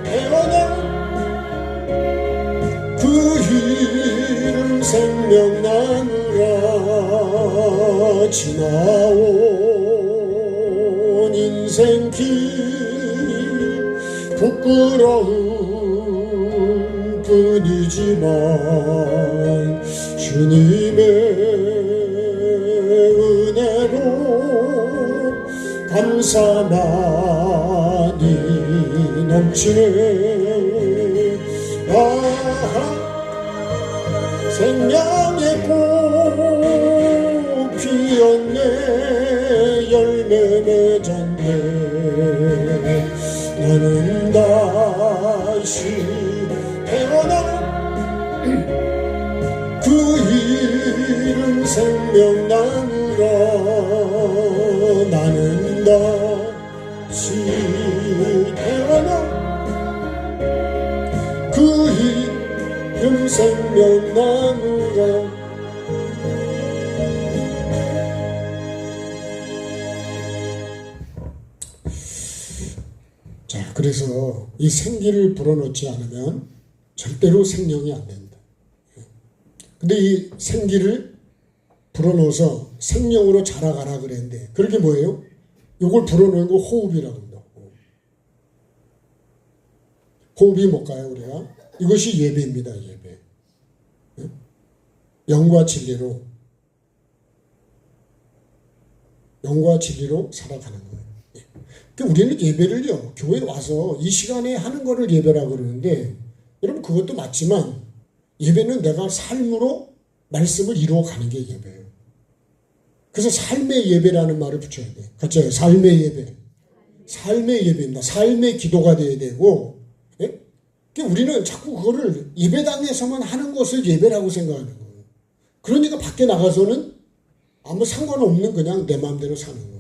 태어나 그 이름 생명나무라. 지나온 인생길 부끄러운 뿐이지만 주님의 은혜로 감사 많이 넘치네. 생명의 꽃 피었네. 열매 맺었네. 나는 다시 태어나 그 이름 생명나무라. 나는 다시 태어나 그 이름 생명나무라. 자, 그래서 이 생기를 불어넣지 않으면 절대로 생명이 안 된다. 근데 이 생기를 불어넣어서 생명으로 자라가라 그랬는데, 그렇게 뭐예요? 이걸 불어넣는 거 호흡이라고 합니다. 호흡이 뭘까요, 우리가? 이것이 예배입니다, 예배. 영과 진리로 살아가는 거예요. 그러니까 우리는 예배를요, 교회에 와서 이 시간에 하는 거를 예배라고 그러는데, 여러분 그것도 맞지만 예배는 내가 삶으로 말씀을 이루어가는 게 예배예요. 그래서 삶의 예배라는 말을 붙여야 돼. 같이 삶의 예배. 삶의 예배입니다. 삶의 기도가 돼야 되고, 예? 그러니까 우리는 자꾸 그거를 예배당에서만 하는 것을 예배라고 생각하는 거예요. 그러니까 밖에 나가서는 아무 상관없는 그냥 내 마음대로 사는 거예요.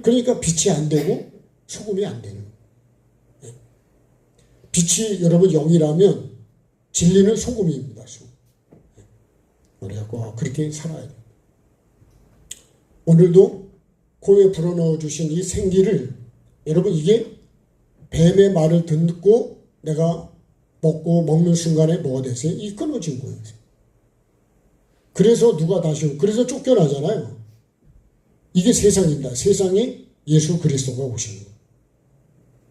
그러니까 빛이 안 되고 소금이 안 되는 거예요. 예? 빛이 여러분 영이라면 진리는 소금입니다. 소금. 그래갖고 그렇게 살아야 돼요. 오늘도 코에 불어넣어 주신 이 생기를, 여러분 이게 뱀의 말을 듣고 내가 먹는 순간에 뭐가 됐어요? 이 끊어진 거예요. 그래서 누가 다시 그래서 쫓겨나잖아요. 이게 세상입니다. 세상에 예수 그리스도가 오신 거예요.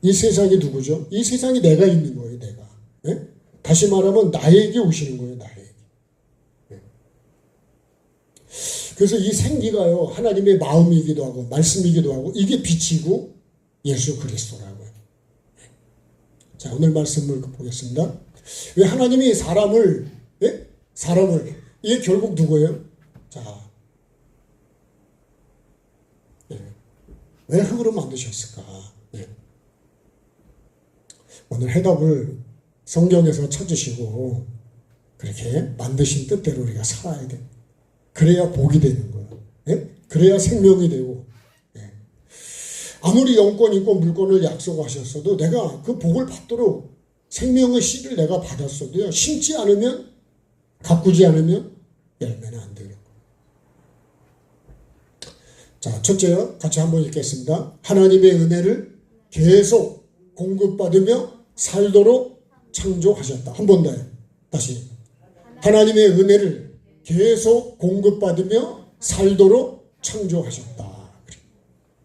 이 세상이 누구죠? 이 세상이 내가 있는 거예요, 내가. 예? 다시 말하면 나에게 오시는 거예요, 나에게. 예. 그래서 이 생기가요, 하나님의 마음이기도 하고, 말씀이기도 하고, 이게 빛이고 예수 그리스도라고요. 자, 오늘 말씀을 보겠습니다. 왜 하나님이 사람을, 예? 이게 결국 누구예요? 자, 예. 왜 흙으로 만드셨을까? 예. 오늘 해답을 성경에서 찾으시고 그렇게 만드신 뜻대로 우리가 살아야 돼. 그래야 복이 되는 거예요. 예? 그래야 생명이 되고. 예. 아무리 영권, 인권, 물권을 약속하셨어도 내가 그 복을 받도록 생명의 씨를 내가 받았어도요. 심지 않으면, 가꾸지 않으면 열매는 안 되는 거예요. 자, 첫째요. 같이 한번 읽겠습니다. 하나님의 은혜를 계속 공급받으며 살도록 창조하셨다. 한 번 더요. 다시. 하나님의 은혜를 계속 공급받으며 살도록 창조하셨다.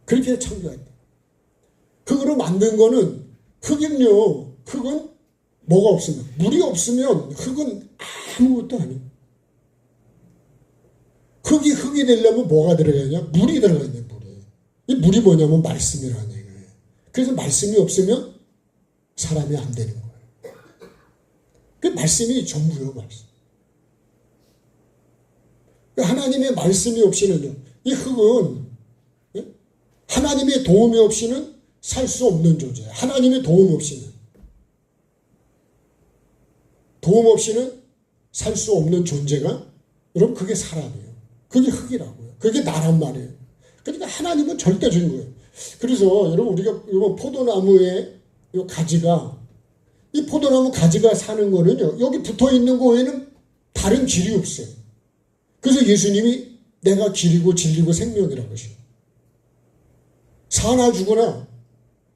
그렇게 창조했다. 흙으로 만든 거는 흙은요. 흙은 뭐가 없으면, 물이 없으면 흙은 아무것도 아니에요. 흙이 되려면 뭐가 들어가냐? 물이 들어가야 돼요. 이 물이 뭐냐면 말씀이라는 얘기예요. 그래서 말씀이 없으면 사람이 안 되는 거예요. 그 말씀이 전부요, 말씀. 하나님의 말씀이 없이는요, 이 흙은 하나님의 도움이 없이는 살 수 없는 존재예요. 하나님의 도움 없이는 살 수 없는 존재가, 여러분, 그게 사람이에요. 그게 흙이라고요. 그게 나란 말이에요. 그러니까 하나님은 절대적인 거예요. 그래서 여러분, 우리가 이번 포도나무의 이 가지가, 이 포도나무 가지가 사는 거는요, 여기 붙어 있는 거 외에는 다른 길이 없어요. 그래서 예수님이 내가 길이고 진리고 생명이라고 하셔요. 사나 죽으나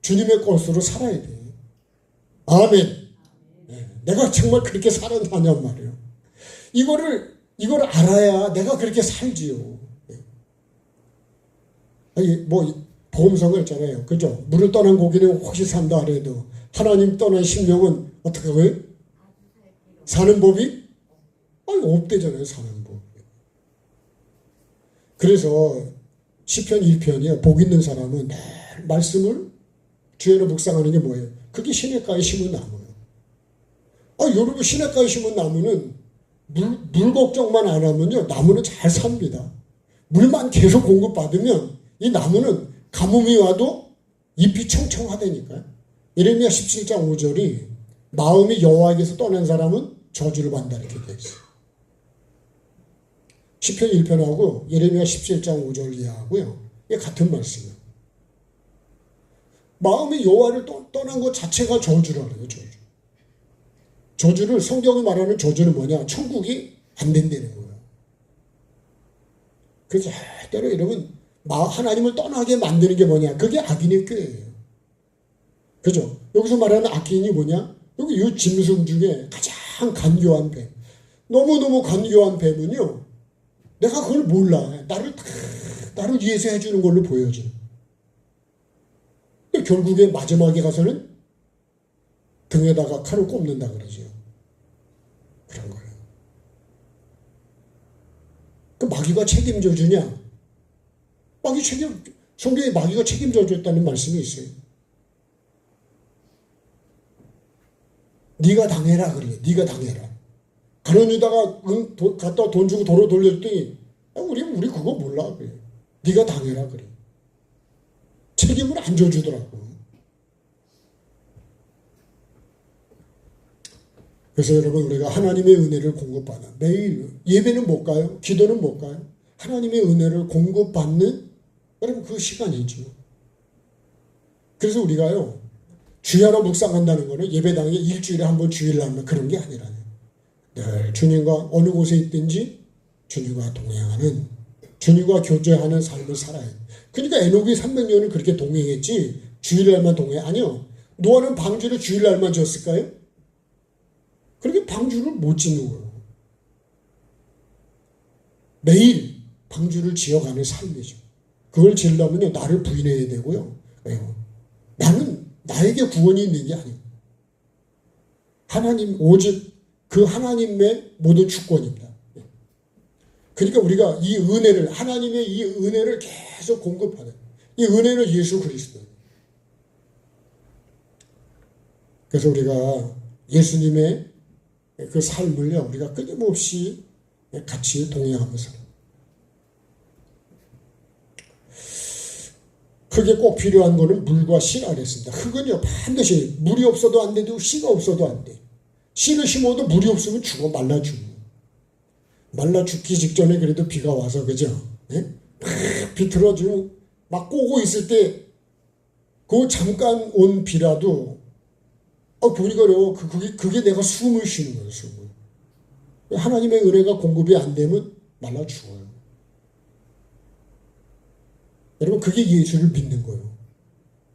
주님의 것으로 살아야 돼요. 아멘. 네, 내가 정말 그렇게 살아나냔 말이에요. 이걸 알아야 내가 그렇게 살지요. 아니, 뭐, 보험성을 있잖아요. 그죠? 물을 떠난 고기는 혹시 산다 하래도 하나님 떠난 심령은 어떻게 해요? 사는 법이? 아니, 없대잖아요, 사는 법. 그래서 시편 1편이요. 복 있는 사람은 늘 말씀을 주야로 묵상하는 게 뭐예요? 그게 시냇가에 심은 나무예요. 여러분, 시냇가에 심은 나무는 물 걱정만 안 하면요, 나무는 잘 삽니다. 물만 계속 공급받으면 이 나무는 가뭄이 와도 잎이 청청하다니까요. 예레미야 17장 5절이 마음이 여호와에게서 떠난 사람은 저주를 받는다 이렇게 되어 있어요. 시편 1편하고 예레미야 17장 5절 이하하고요. 이게 같은 말씀이에요. 마음이 여호와를 떠난 것 자체가 저주라는 거예요. 저주를 성경이 말하는 저주는 뭐냐? 천국이 안 된다는 거예요. 그래서 절대로 여러분 하나님을 떠나게 만드는 게 뭐냐? 그게 악인의 꾀예요. 그죠? 여기서 말하는 악인이 뭐냐? 여기 이 짐승 중에 가장 간교한 뱀. 너무너무 간교한 뱀은요. 내가 그걸 몰라. 나를 위해서 해주는 걸로 보여져. 결국에 마지막에 가서는 등에다가 칼을 꼽는다 그러죠. 그런 거예요. 그 마귀가 책임져 주냐? 성경에 마귀가 책임져 줬다는 말씀이 있어요. 네가 당해라 그래요. 네가 당해라. 가룟 유다가 갖다 돈 주고 도로 돌렸더니 우리 그거 몰라 그래. 네가 당해라 그래. 책임을 안 져주더라고. 그래서 여러분, 우리가 하나님의 은혜를 공급받는, 매일 예배는 못 가요? 기도는 못 가요? 하나님의 은혜를 공급받는 여러분 그 시간이죠. 그래서 우리가요, 주야로 묵상한다는 거는 예배당에 일주일에 한 번 주일날 그런 게 아니라요. 늘 주님과 어느 곳에 있든지 주님과 동행하는, 주님과 교제하는 삶을 살아요. 그러니까 에녹이 300년을 그렇게 동행했지 주일날만 동행, 아니요. 노아는 방주를 주일날만 지었을까요? 그렇게 방주를 못 짓는 거예요. 매일 방주를 지어가는 삶이죠. 그걸 지으려면요, 나를 부인해야 되고요. 나는 나에게 구원이 있는 게 아니고 하나님, 오직 그 하나님의 모든 주권입니다. 그러니까 우리가 이 은혜를, 하나님의 이 은혜를 계속 공급하는, 이 은혜는 예수 그리스도예요. 그래서 우리가 예수님의 그 삶을요, 우리가 끊임없이 같이 동행하면서 흙에 꼭 필요한 거는 물과 씨라 그랬습니다. 흙은요, 반드시 물이 없어도 안 되고 씨가 없어도 안 돼. 씨를 심어도 물이 없으면 죽어, 말라 죽어. 말라 죽기 직전에 그래도 비가 와서, 그죠? 예? 막 비틀어지고 막 꼬고 있을 때 그 잠깐 온 비라도 보니까요, 그게 내가 숨을 쉬는 거예요, 숨을. 하나님의 은혜가 공급이 안 되면 말라 죽어요. 여러분, 그게 예수를 믿는 거예요.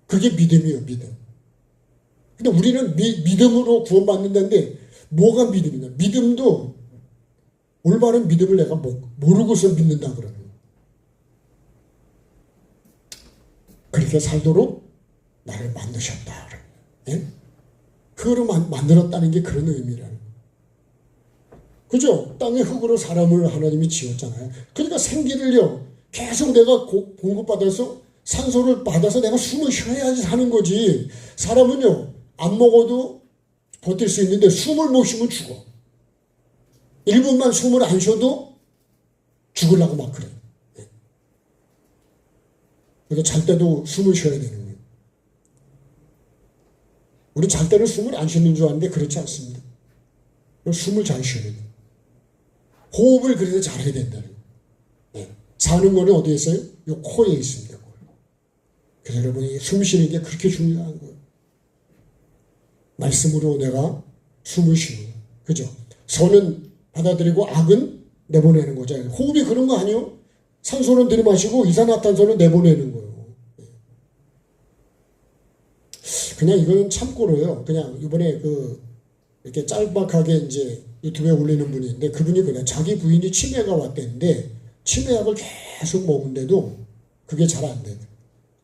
그게 믿음이에요, 믿음. 근데 우리는 믿음으로 구원받는다는데 뭐가 믿음이냐? 믿음도 올바른 믿음을 내가 모르고서 믿는다 그러는 거예요. 그렇게 살도록 나를 만드셨다 그래요. 예? 흙으로 만들었다는 게 그런 의미라는 거예요. 그죠? 땅의 흙으로 사람을 하나님이 지었잖아요. 그러니까 생기를요, 계속 내가 공급받아서 산소를 받아서 내가 숨을 쉬어야지 사는 거지. 사람은요, 안 먹어도 버틸 수 있는데 숨을 못 쉬면 죽어. 1분만 숨을 안 쉬어도 죽으려고 막 그래. 그래서 잘 때도 숨을 쉬어야 되는 거예요. 우리 잘 때는 숨을 안 쉬는 줄 아는데 그렇지 않습니다. 숨을 잘 쉬어야 돼요. 호흡을 그래서 잘해야 된다는 거예요. 사는 거는 어디에 있어요? 요 코에 있습니다. 그래서 여러분이 숨 쉬는 게 그렇게 중요한 거예요. 말씀으로 내가 숨을 쉬는 거예요. 그죠? 선은 받아들이고 악은 내보내는 거죠. 호흡이 그런 거 아니에요? 산소는 들이마시고 이산화탄소는 내보내는 거예요. 그냥 이건 참고로요. 그냥 이번에 이렇게 짤막하게 이제 유튜브에 올리는 분이 있는데, 그분이 그냥 자기 부인이 치매가 왔대는데 치매약을 계속 먹는데도 그게 잘 안 돼요.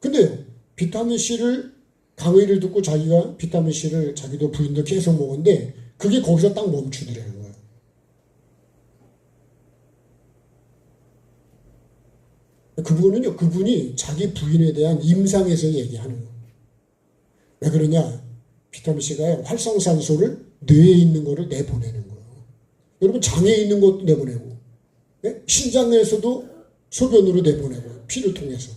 근데 비타민 C를 강의를 듣고 자기가 비타민 C를 자기도 부인도 계속 먹었는데 그게 거기서 딱 멈추더라는 거예요. 그분이 자기 부인에 대한 임상에서 얘기하는 거예요. 왜 그러냐? 비타민 C가 활성산소를 뇌에 있는 거를 내보내는 거예요. 여러분, 장에 있는 것도 내보내고, 네? 신장에서도 소변으로 내보내고, 피를 통해서.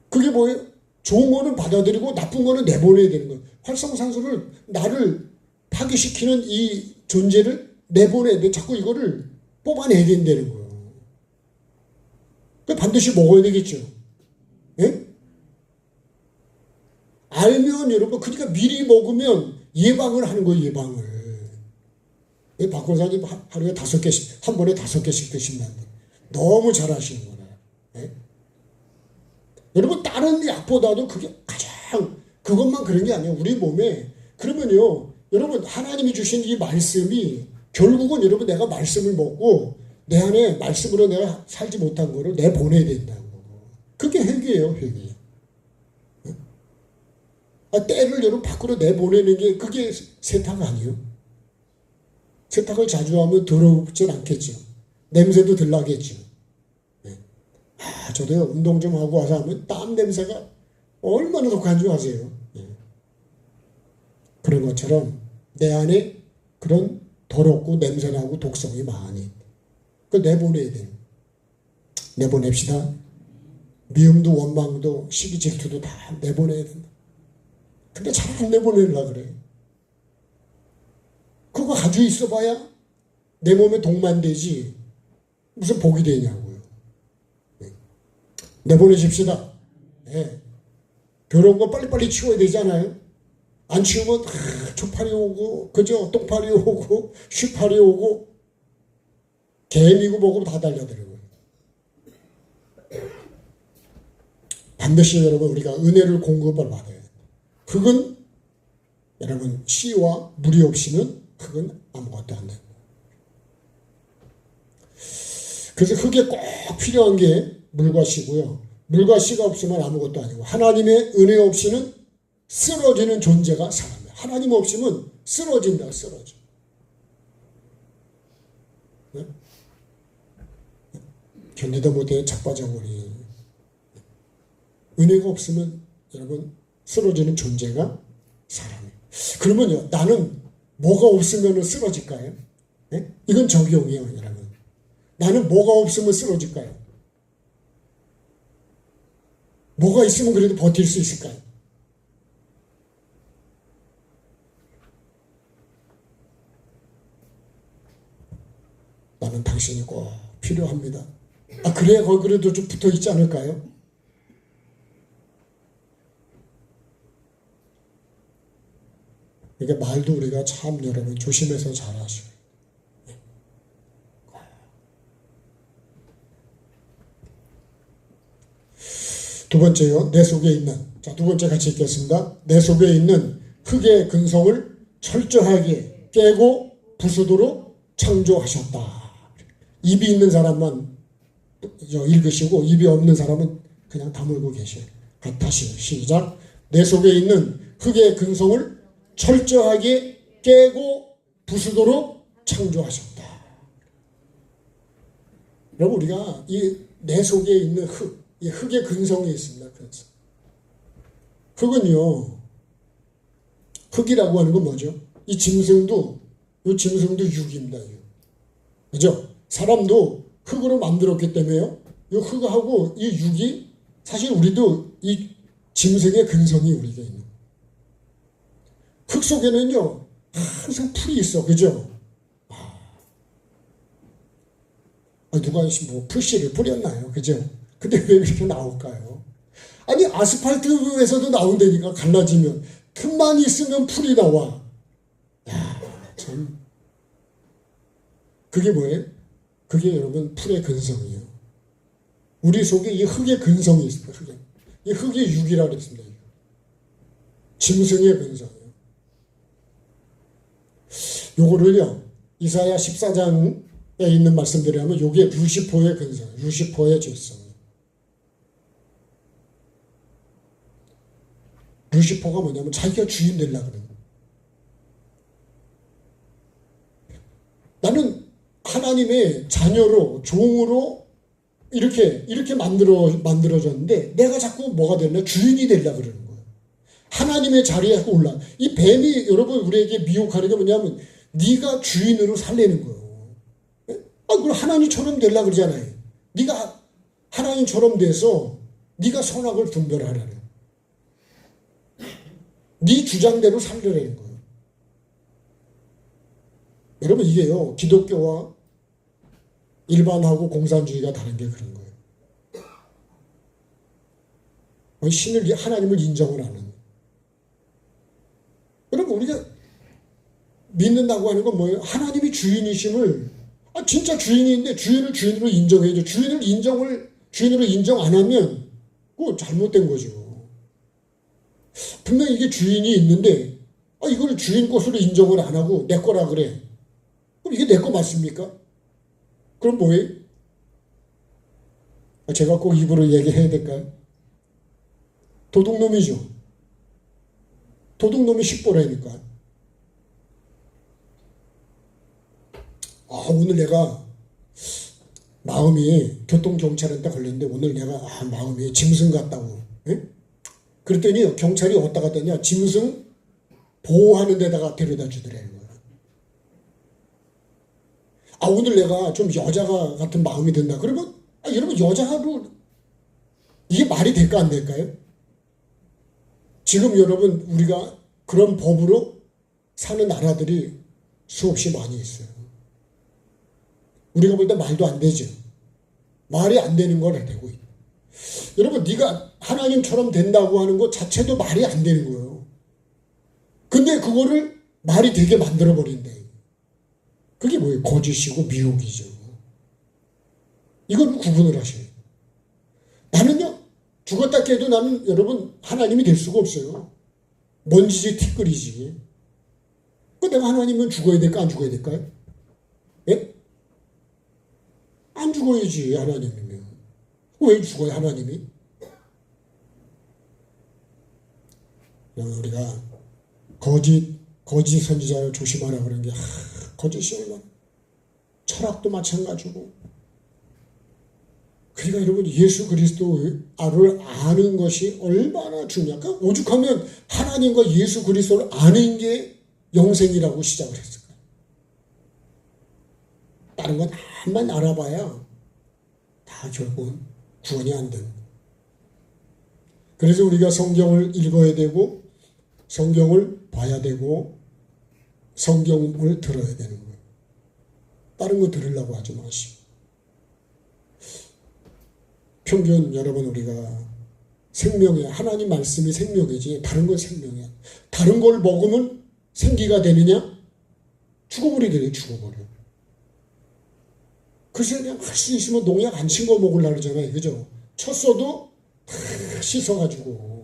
그게 뭐예요? 좋은 거는 받아들이고 나쁜 거는 내보내야 되는 거예요. 활성산소를, 나를 파괴시키는 이 존재를 내보내야 돼. 자꾸 이거를 뽑아내야 된다는 거예요. 반드시 먹어야 되겠죠. 예? 알면 여러분, 그러니까 미리 먹으면 예방을 하는 거예요, 예방을. 박 권사님 하루에 5개씩, 한 번에 5개씩 드신다는데 너무 잘하시는 거예요. 예? 여러분, 다른 약보다도 그게 가장, 그것만 그런 게 아니에요. 우리 몸에. 그러면요, 여러분, 하나님이 주신 이 말씀이 결국은 여러분, 내가 말씀을 먹고 내 안에 말씀으로 내가 살지 못한 거를 내보내야 된다고. 그게 회개예요, 회개. 때를 여러분 밖으로 내보내는 게 그게 세탁 아니에요? 세탁을 자주 하면 더럽진 않겠죠. 냄새도 덜 나겠죠. 저도요, 운동 좀 하고 와서 하면 땀 냄새가 얼마나 독한 줄 아세요? 그런 것처럼 내 안에 그런 더럽고 냄새나고 독성이 많이. 그걸 내보내야 돼요. 내보냅시다. 미움도 원망도 시기 질투도 다 내보내야 된다. 근데 잘 안 내보내려고 그래. 그거 가지고 있어봐야 내 몸에 독만 되지 무슨 복이 되냐고요. 내보내십시다. 네. 더러운 거 빨리빨리 치워야 되잖아요. 안 치우면 초파리 오고, 그죠? 똥파리 오고, 쉬파리 오고, 개미고 뭐고 다 달려들어요. 반드시 여러분, 우리가 은혜를 공급을 받아야 돼요. 흙은 여러분, 씨와 물이 없이는 흙은 아무것도 안 돼요. 그래서 흙에 꼭 필요한 게 물과 씨고요. 물과 씨가 없으면 아무것도 아니고 하나님의 은혜 없이는 쓰러지는 존재가 사람이에요. 하나님 없으면 쓰러진다. 쓰러져. 네? 견디다 못해 자빠져버리. 은혜가 없으면 여러분 쓰러지는 존재가 사람이에요. 그러면요, 나는 뭐가 없으면 쓰러질까요? 네? 이건 적용이에요, 여러분. 나는 뭐가 없으면 쓰러질까요? 뭐가 있으면 그래도 버틸 수 있을까요? 나는 당신이 꼭 필요합니다. 아, 그래야 거기 그래도 좀 붙어 있지 않을까요? 그러니까 말도 우리가 참 여러분 조심해서 잘하시고. 두 번째요. 내 속에 있는. 자, 두 번째 같이 읽겠습니다. 내 속에 있는 흙의 근성을 철저하게 깨고 부수도록 창조하셨다. 입이 있는 사람만 읽으시고 입이 없는 사람은 그냥 다물고 계셔요. 다시 시작. 내 속에 있는 흙의 근성을 철저하게 깨고 부수도록 창조하셨다. 여러분 우리가 이 내 속에 있는 흙, 이 흙의 근성이 있습니다. 그래서 흙은요, 흙이라고 하는 건 뭐죠? 이 짐승도 육입니다. 그죠? 사람도 흙으로 만들었기 때문에요. 이 흙하고 이 육이 사실 우리도 이 짐승의 근성이 우리가 있는. 흙 속에는요 항상 풀이 있어, 그죠? 누가 뭐 풀씨를 뿌렸나요, 그죠? 근데 왜 그렇게 나올까요? 아니 아스팔트에서도 나온다니까. 갈라지면 틈만 있으면 풀이 나와. 야, 참. 그게 뭐예요? 그게 여러분 풀의 근성이에요. 우리 속에 이 흙의 근성이 있습니다. 흙에. 이 흙의 육이라고 그랬습니다. 짐승의 근성이에요. 요거를요 이사야 14장에 있는 말씀대로 하면 요게 루시퍼의 근성, 루시퍼의 죄성. 루시퍼가 뭐냐면 자기가 주인 되려고 그래요. 나는 하나님의 자녀로, 종으로 이렇게 만들어졌는데 내가 자꾸 뭐가 되려? 주인이 되려고 그러는 거예요. 하나님의 자리에 올라. 이 뱀이 여러분 우리에게 미혹하는 게 뭐냐면 네가 주인으로 살려는 거예요. 그럼 하나님처럼 되려고 그러잖아요. 네가 하나님처럼 돼서 네가 선악을 분별하라는. 네 주장대로 살려라는 거예요. 여러분 이게요 기독교와 일반하고 공산주의가 다른 게 그런 거예요. 신을, 하나님을 인정을 하는. 여러분 우리가 믿는다고 하는 건 뭐예요? 하나님이 주인이심을, 진짜 주인인데 주인을 주인으로 인정해야죠. 주인을 주인으로 인정 안 하면 그거 잘못된 거죠. 분명히 이게 주인이 있는데 이걸 주인 것으로 인정을 안 하고 내 거라 그래. 그럼 이게 내 거 맞습니까? 그럼 뭐예요? 제가 꼭 입으로 얘기해야 될까요? 도둑놈이죠. 도둑놈이 식보라니까. 오늘 내가 마음이 교통경찰한테 걸렸는데 오늘 내가 마음이 짐승 같다고. 에? 그랬더니 경찰이 어디다 갔더냐? 짐승 보호하는 데다가 데려다 주더래요. 오늘 내가 좀 여자가 같은 마음이 든다. 그러면 여러분 여자로 이게 말이 될까 안 될까요? 지금 여러분 우리가 그런 법으로 사는 나라들이 수없이 많이 있어요. 우리가 볼 때 말도 안 되죠. 말이 안 되는 걸 되고 있어요. 여러분 네가 하나님처럼 된다고 하는 것 자체도 말이 안 되는 거예요. 근데 그거를 말이 되게 만들어버린대. 그게 뭐예요? 거짓이고 미혹이죠. 이걸 구분을 하셔요. 나는요 죽었다 깨도 나는 여러분 하나님이 될 수가 없어요. 먼지지 티끌이지. 내가 하나님은 죽어야 될까 안 죽어야 될까요? 예? 안 죽어야지 하나님이면. 왜 죽어요 하나님이? 우리가 거짓 선지자를 조심하라 그런 게 거짓이 얼마나 철학도 마찬가지고. 그러니까 여러분 예수 그리스도를 아는 것이 얼마나 중요할까? 오죽하면 하나님과 예수 그리스도를 아는 게 영생이라고 시작을 했을까요? 다른 건 한만 알아봐야 다 결국은 구원이 안 됩니다. 그래서 우리가 성경을 읽어야 되고 성경을 봐야 되고 성경을 들어야 되는 거예요. 다른 거 들으려고 하지 마시고. 평균 여러분 우리가 생명이야. 하나님 말씀이 생명이지 다른 건 생명이야. 다른 걸 먹으면 생기가 되느냐? 죽어버리더래. 죽어버려. 그래서 그냥 할 수 있으면 농약 안 친 거 먹으려고 그러잖아요. 그죠? 쳤어도 다 씻어가지고.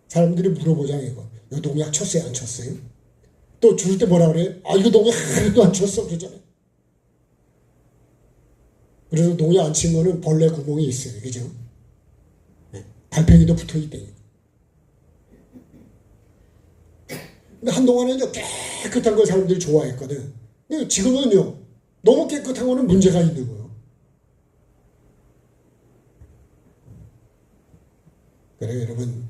사람들이 물어보잖아요. 이거 농약 쳤어요? 안 쳤어요? 또 줄 때 뭐라 그래? 이거 농약 하나도 안 쳤어. 그러잖아요. 그래서 농약 안 친 거는 벌레 구멍이 있어요. 그죠? 달팽이도 붙어 있대요. 근데 한동안은 깨끗한 걸 사람들이 좋아했거든. 근데 지금은요, 너무 깨끗한 거는 문제가 있는 거예요. 그래, 여러분,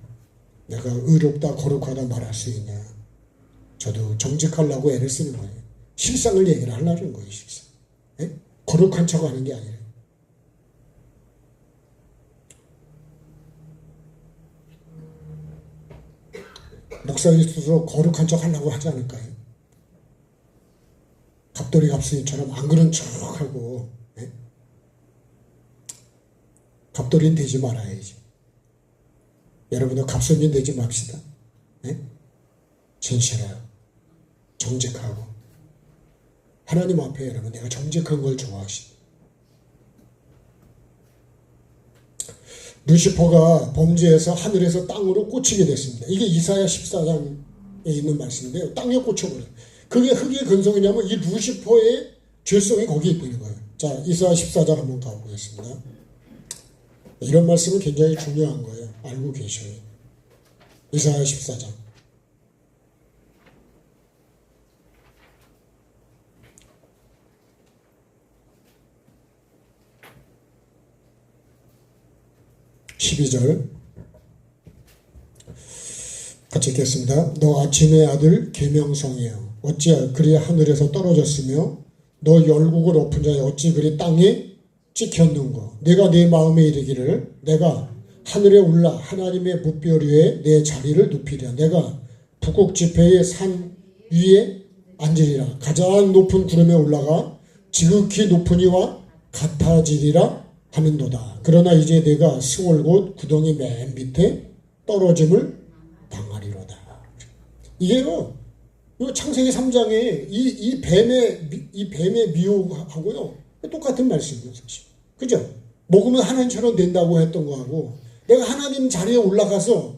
내가 의롭다, 거룩하다 말할 수 있냐. 저도 정직하려고 애를 쓰는 거예요. 실상을 얘기를 하려는 거예요, 실상. 예? 거룩한 척 하는 게 아니라. 목사님 스스로 거룩한 척 하려고 하지 않을까요? 갑돌이 갑순이처럼 안 그런 척하고, 예? 갑돌이는 되지 말아야지. 여러분도 갑순이 되지 맙시다. 예? 진실하고 정직하고 하나님 앞에 여러분 내가 정직한 걸 좋아하시다. 루시퍼가 범죄해서 하늘에서 땅으로 꽂히게 됐습니다. 이게 이사야 14장에 있는 말씀인데요. 땅에 꽂혀버려요. 그게 흙의 근성이냐면 이 루시퍼의 죄성이 거기에 있는 거예요. 자, 이사야 14장 한번 가보겠습니다. 이런 말씀은 굉장히 중요한 거예요. 알고 계셔요. 이사야 14장. (12절) 같이 읽겠습니다. 너 아침의 아들 계명성이여 어찌 그리 하늘에서 떨어졌으며 너 열국을 엎은 자여 어찌 그리 땅에 찍혔는고 내가 내 마음에 이르기를 내가 하늘에 올라 하나님의 무별 위에 내 자리를 높이랴. 내가 북극 지폐의 산 위에 앉으리라. 가장 높은 구름에 올라가 지극히 높은 이와 같아지리라 하는도다. 그러나 이제 내가 스올 곳 구덩이 맨 밑에 떨어짐을 당하리로다. 이게요, 창세기 3장에 이 뱀의 미혹하고요 똑같은 말씀이에요, 사실. 그죠? 먹으면 하나님처럼 된다고 했던 거하고 내가 하나님 자리에 올라가서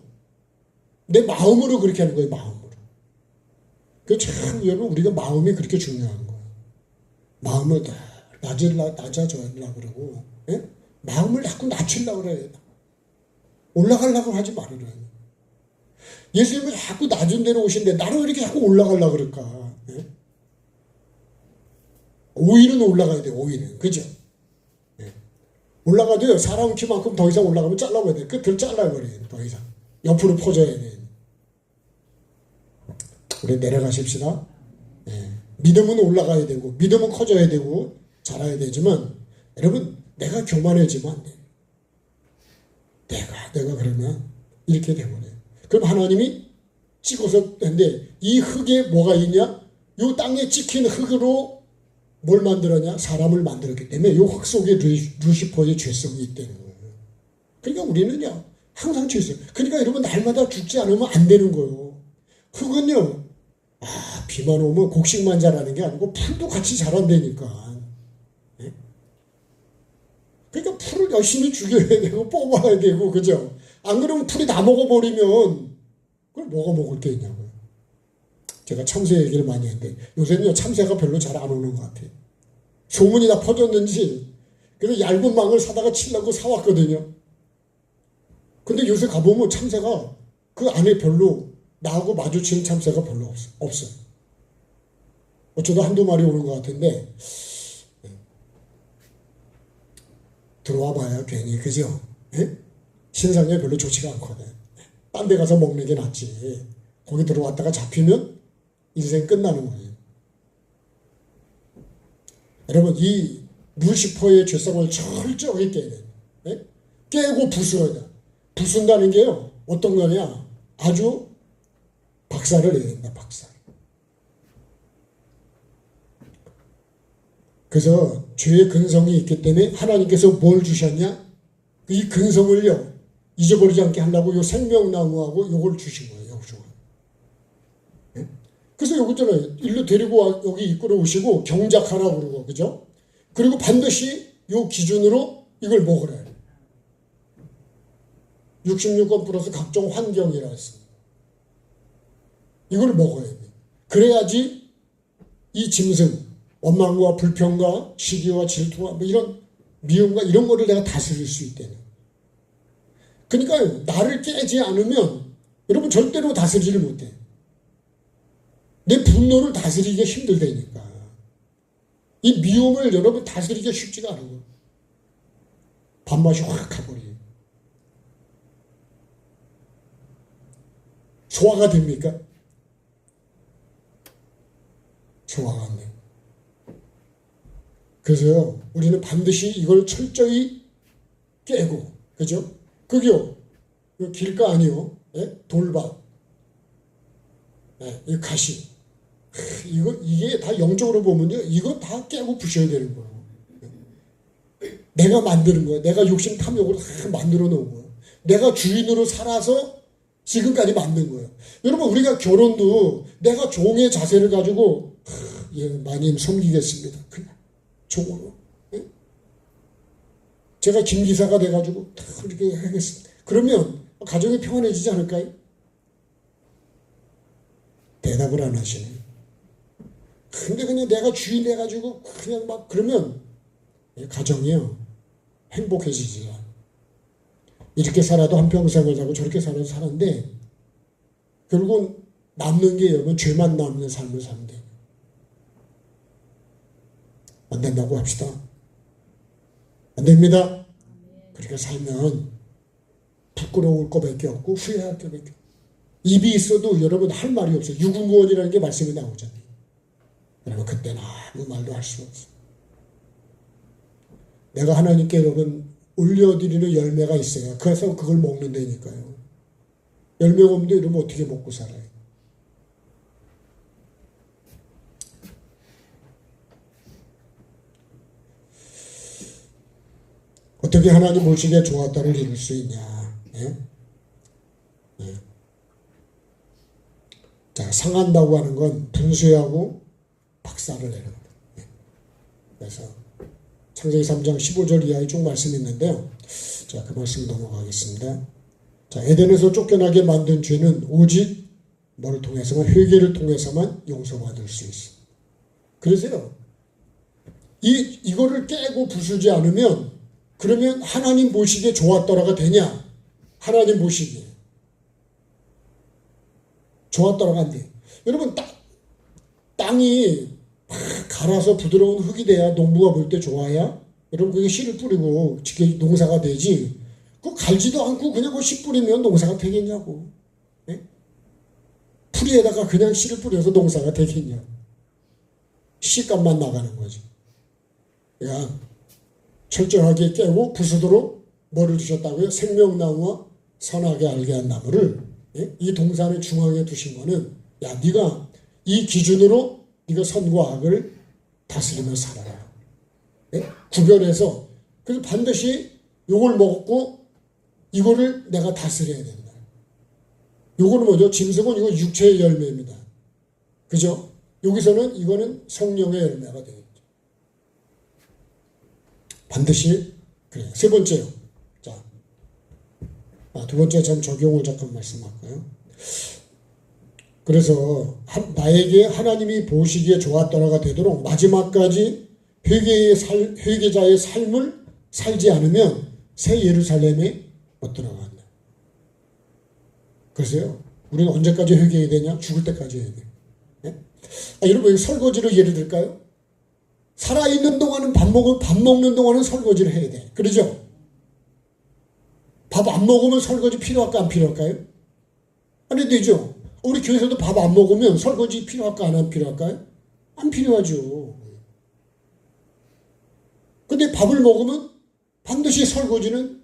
내 마음으로 그렇게 하는 거예요, 마음으로. 그 참 여러분 우리가 마음이 그렇게 중요한 거예요. 마음을 다 낮아져라 그러고, 예? 마음을 자꾸 낮추려고 그래요. 올라가려고 하지 말으라. 예수님은 자꾸 낮은 데로 오신데 나는 왜 이렇게 자꾸 올라가려고 그럴까? 예? 오일은 올라가야 돼요, 오일은. 그죠? 예. 올라가도요, 사람 키만큼 더 이상 올라가면 잘라버려야 돼요. 끝을 잘라버려요, 더 이상. 옆으로 퍼져야 돼요. 우리 내려가십시다. 예. 믿음은 올라가야 되고, 믿음은 커져야 되고, 자라야 되지만, 여러분, 내가 교만해지면 안 돼요. 내가 그러면 이렇게 돼버려요. 그럼 하나님이 찍어서 했는데 이 흙에 뭐가 있냐? 이 땅에 찍힌 흙으로 뭘 만들었냐? 사람을 만들었기 때문에 이 흙 속에 루시퍼의 죄성이 있다는 거예요. 그러니까 우리는요 항상 죄성. 그러니까 여러분 날마다 죽지 않으면 안 되는 거예요. 흙은요 비만 오면 곡식만 자라는 게 아니고 풀도 같이 자란다니까. 그러니까 풀을 열심히 죽여야 되고 뽑아야 되고, 그죠? 안 그러면 풀이 다 먹어버리면 그걸 뭐가 먹을 게 있냐고요. 제가 참새 얘기를 많이 했는데 요새는요 참새가 별로 잘 안 오는 것 같아요. 소문이 다 퍼졌는지 그래서 얇은 망을 사다가 치려고 사왔거든요. 근데 요새 가보면 참새가 그 안에 별로 나하고 마주치는 참새가 별로 없어요. 어쩌다 한두 마리 오는 것 같은데 들어와 봐야 괜히 그죠? 예? 신상에 별로 좋지가 않거든. 딴 데 가서 먹는 게 낫지. 거기 들어왔다가 잡히면 인생 끝나는 거예요. 여러분 이 루시퍼의 죄성을 철저하게 깨야 돼요. 예? 깨고 부숴야 돼. 부순다는 게요. 어떤 거냐? 아주 박살을 내야 된다. 박살. 그래서 죄의 근성이 있기 때문에 하나님께서 뭘 주셨냐? 이 근성을요. 잊어버리지 않게 하려고 요 생명나무하고 요걸 주신 거예요. 예? 그래서 여기 있잖아요. 일로 데리고 와, 여기 이끌어 오시고 경작하라 그러고 그죠? 그리고 반드시 요 기준으로 이걸 먹으래요. 66권 플러스 각종 환경이라 했습니다. 이걸 먹어야 돼. 그래야지 이 짐승, 원망과 불평과 시기와 질투와 뭐 이런 미움과 이런 거를 내가 다스릴 수 있다는. 그러니까 나를 깨지 않으면 여러분 절대로 다스리지를 못해. 내 분노를 다스리기가 힘들다니까. 이 미움을 여러분 다스리기가 쉽지가 않아요. 밥맛이 확 가버려요. 소화가 됩니까? 소화가 안 돼요. 그래서 우리는 반드시 이걸 철저히 깨고, 그죠? 그게요, 길가 아니요, 예? 돌밭, 예? 이 가시, 이게 다 영적으로 보면요, 이거 다 깨고 부셔야 되는 거예요. 내가 만드는 거예요. 내가 욕심 탐욕을 다 만들어 놓은 거예요. 내가 주인으로 살아서 지금까지 만든 거예요. 여러분 우리가 결혼도 내가 종의 자세를 가지고 예, 마님 섬기겠습니다. 그냥 종으로. 예? 제가 김기사가 돼가지고 이렇게 하겠습니다. 그러면 가정이 평안해지지 않을까요? 대답을 안 하시네. 근데 그냥 내가 주인 돼가지고 그냥 막 그러면 가정이요 행복해지지 않아요. 이렇게 살아도 한평생을 살고 저렇게 살아도 사는데 결국은 남는 게 여러분 죄만 남는 삶을 사는데 안 된다고 합시다. 안 됩니다. 그렇게 살면 부끄러울 것밖에 없고 후회할 것밖에 없고 입이 있어도 여러분 할 말이 없어요. 유구무원이라는 게 말씀이 나오잖아요. 여러분 그때는 아무 말도 할 수 없어요. 내가 하나님께 여러분 올려드리는 열매가 있어요. 그래서 그걸 먹는다니까요. 열매가 없는데 이러면 어떻게 먹고 살아요? 어떻게 하나님 보시기에 좋았다를 이룰 수 있냐? 예? 예. 자, 상한다고 하는 건 분쇄하고 박살을 내는 거예요. 예. 그래서 창세기 3장 15절 이하에 쭉 말씀이 있는데요. 자, 그 말씀 넘어가겠습니다. 자, 에덴에서 쫓겨나게 만든 죄는 오직 뭐를 통해서만, 회개를 통해서만 용서받을 수 있어. 그래서요, 이거를 깨고 부수지 않으면, 그러면 하나님 보시기에 좋았더라가 되냐? 하나님 보시기에. 좋았더라가 안 돼. 여러분, 땅이 막 갈아서 부드러운 흙이 돼야 농부가 볼 때 좋아야 여러분 그게 씨를 뿌리고 농사가 되지. 그거 갈지도 않고 그냥 그 씨 뿌리면 농사가 되겠냐고. 네? 풀이에다가 그냥 씨를 뿌려서 농사가 되겠냐. 씨값만 나가는 거지. 그러니까 철저하게 깨고 부수도록 뭐를 주셨다고요? 생명나무와 선하게 알게 한 나무를 네? 이 동산의 중앙에 두신 거는 야 네가 이 기준으로 네가 선과 악을 다스리며 살아라. 네? 구별해서 그래서 반드시 요걸 먹고 이거를 내가 다스려야 된다. 요거는 뭐죠? 짐승은 이거 육체의 열매입니다. 그죠? 여기서는 이거는 성령의 열매가 되겠죠. 반드시 그래요. 세 번째요. 자, 두 번째 전 적용을 잠깐 말씀할까요? 그래서 나에게 하나님이 보시기에 좋았더라가 되도록 마지막까지 회개자의 삶을 살지 않으면 새 예루살렘에 못 들어간다. 그래서요, 우리는 언제까지 회개해야 되냐? 죽을 때까지 해야 돼. 네? 여러분, 설거지로 예를 들까요? 살아있는 동안은 밥 먹는 동안은 설거지를 해야 돼. 그러죠? 밥 안 먹으면 설거지 필요할까, 안 필요할까요? 아니, 되죠? 우리 교회에서도 밥 안 먹으면 설거지 필요할까, 안 필요할까요? 안 필요하죠. 근데 밥을 먹으면 반드시 설거지는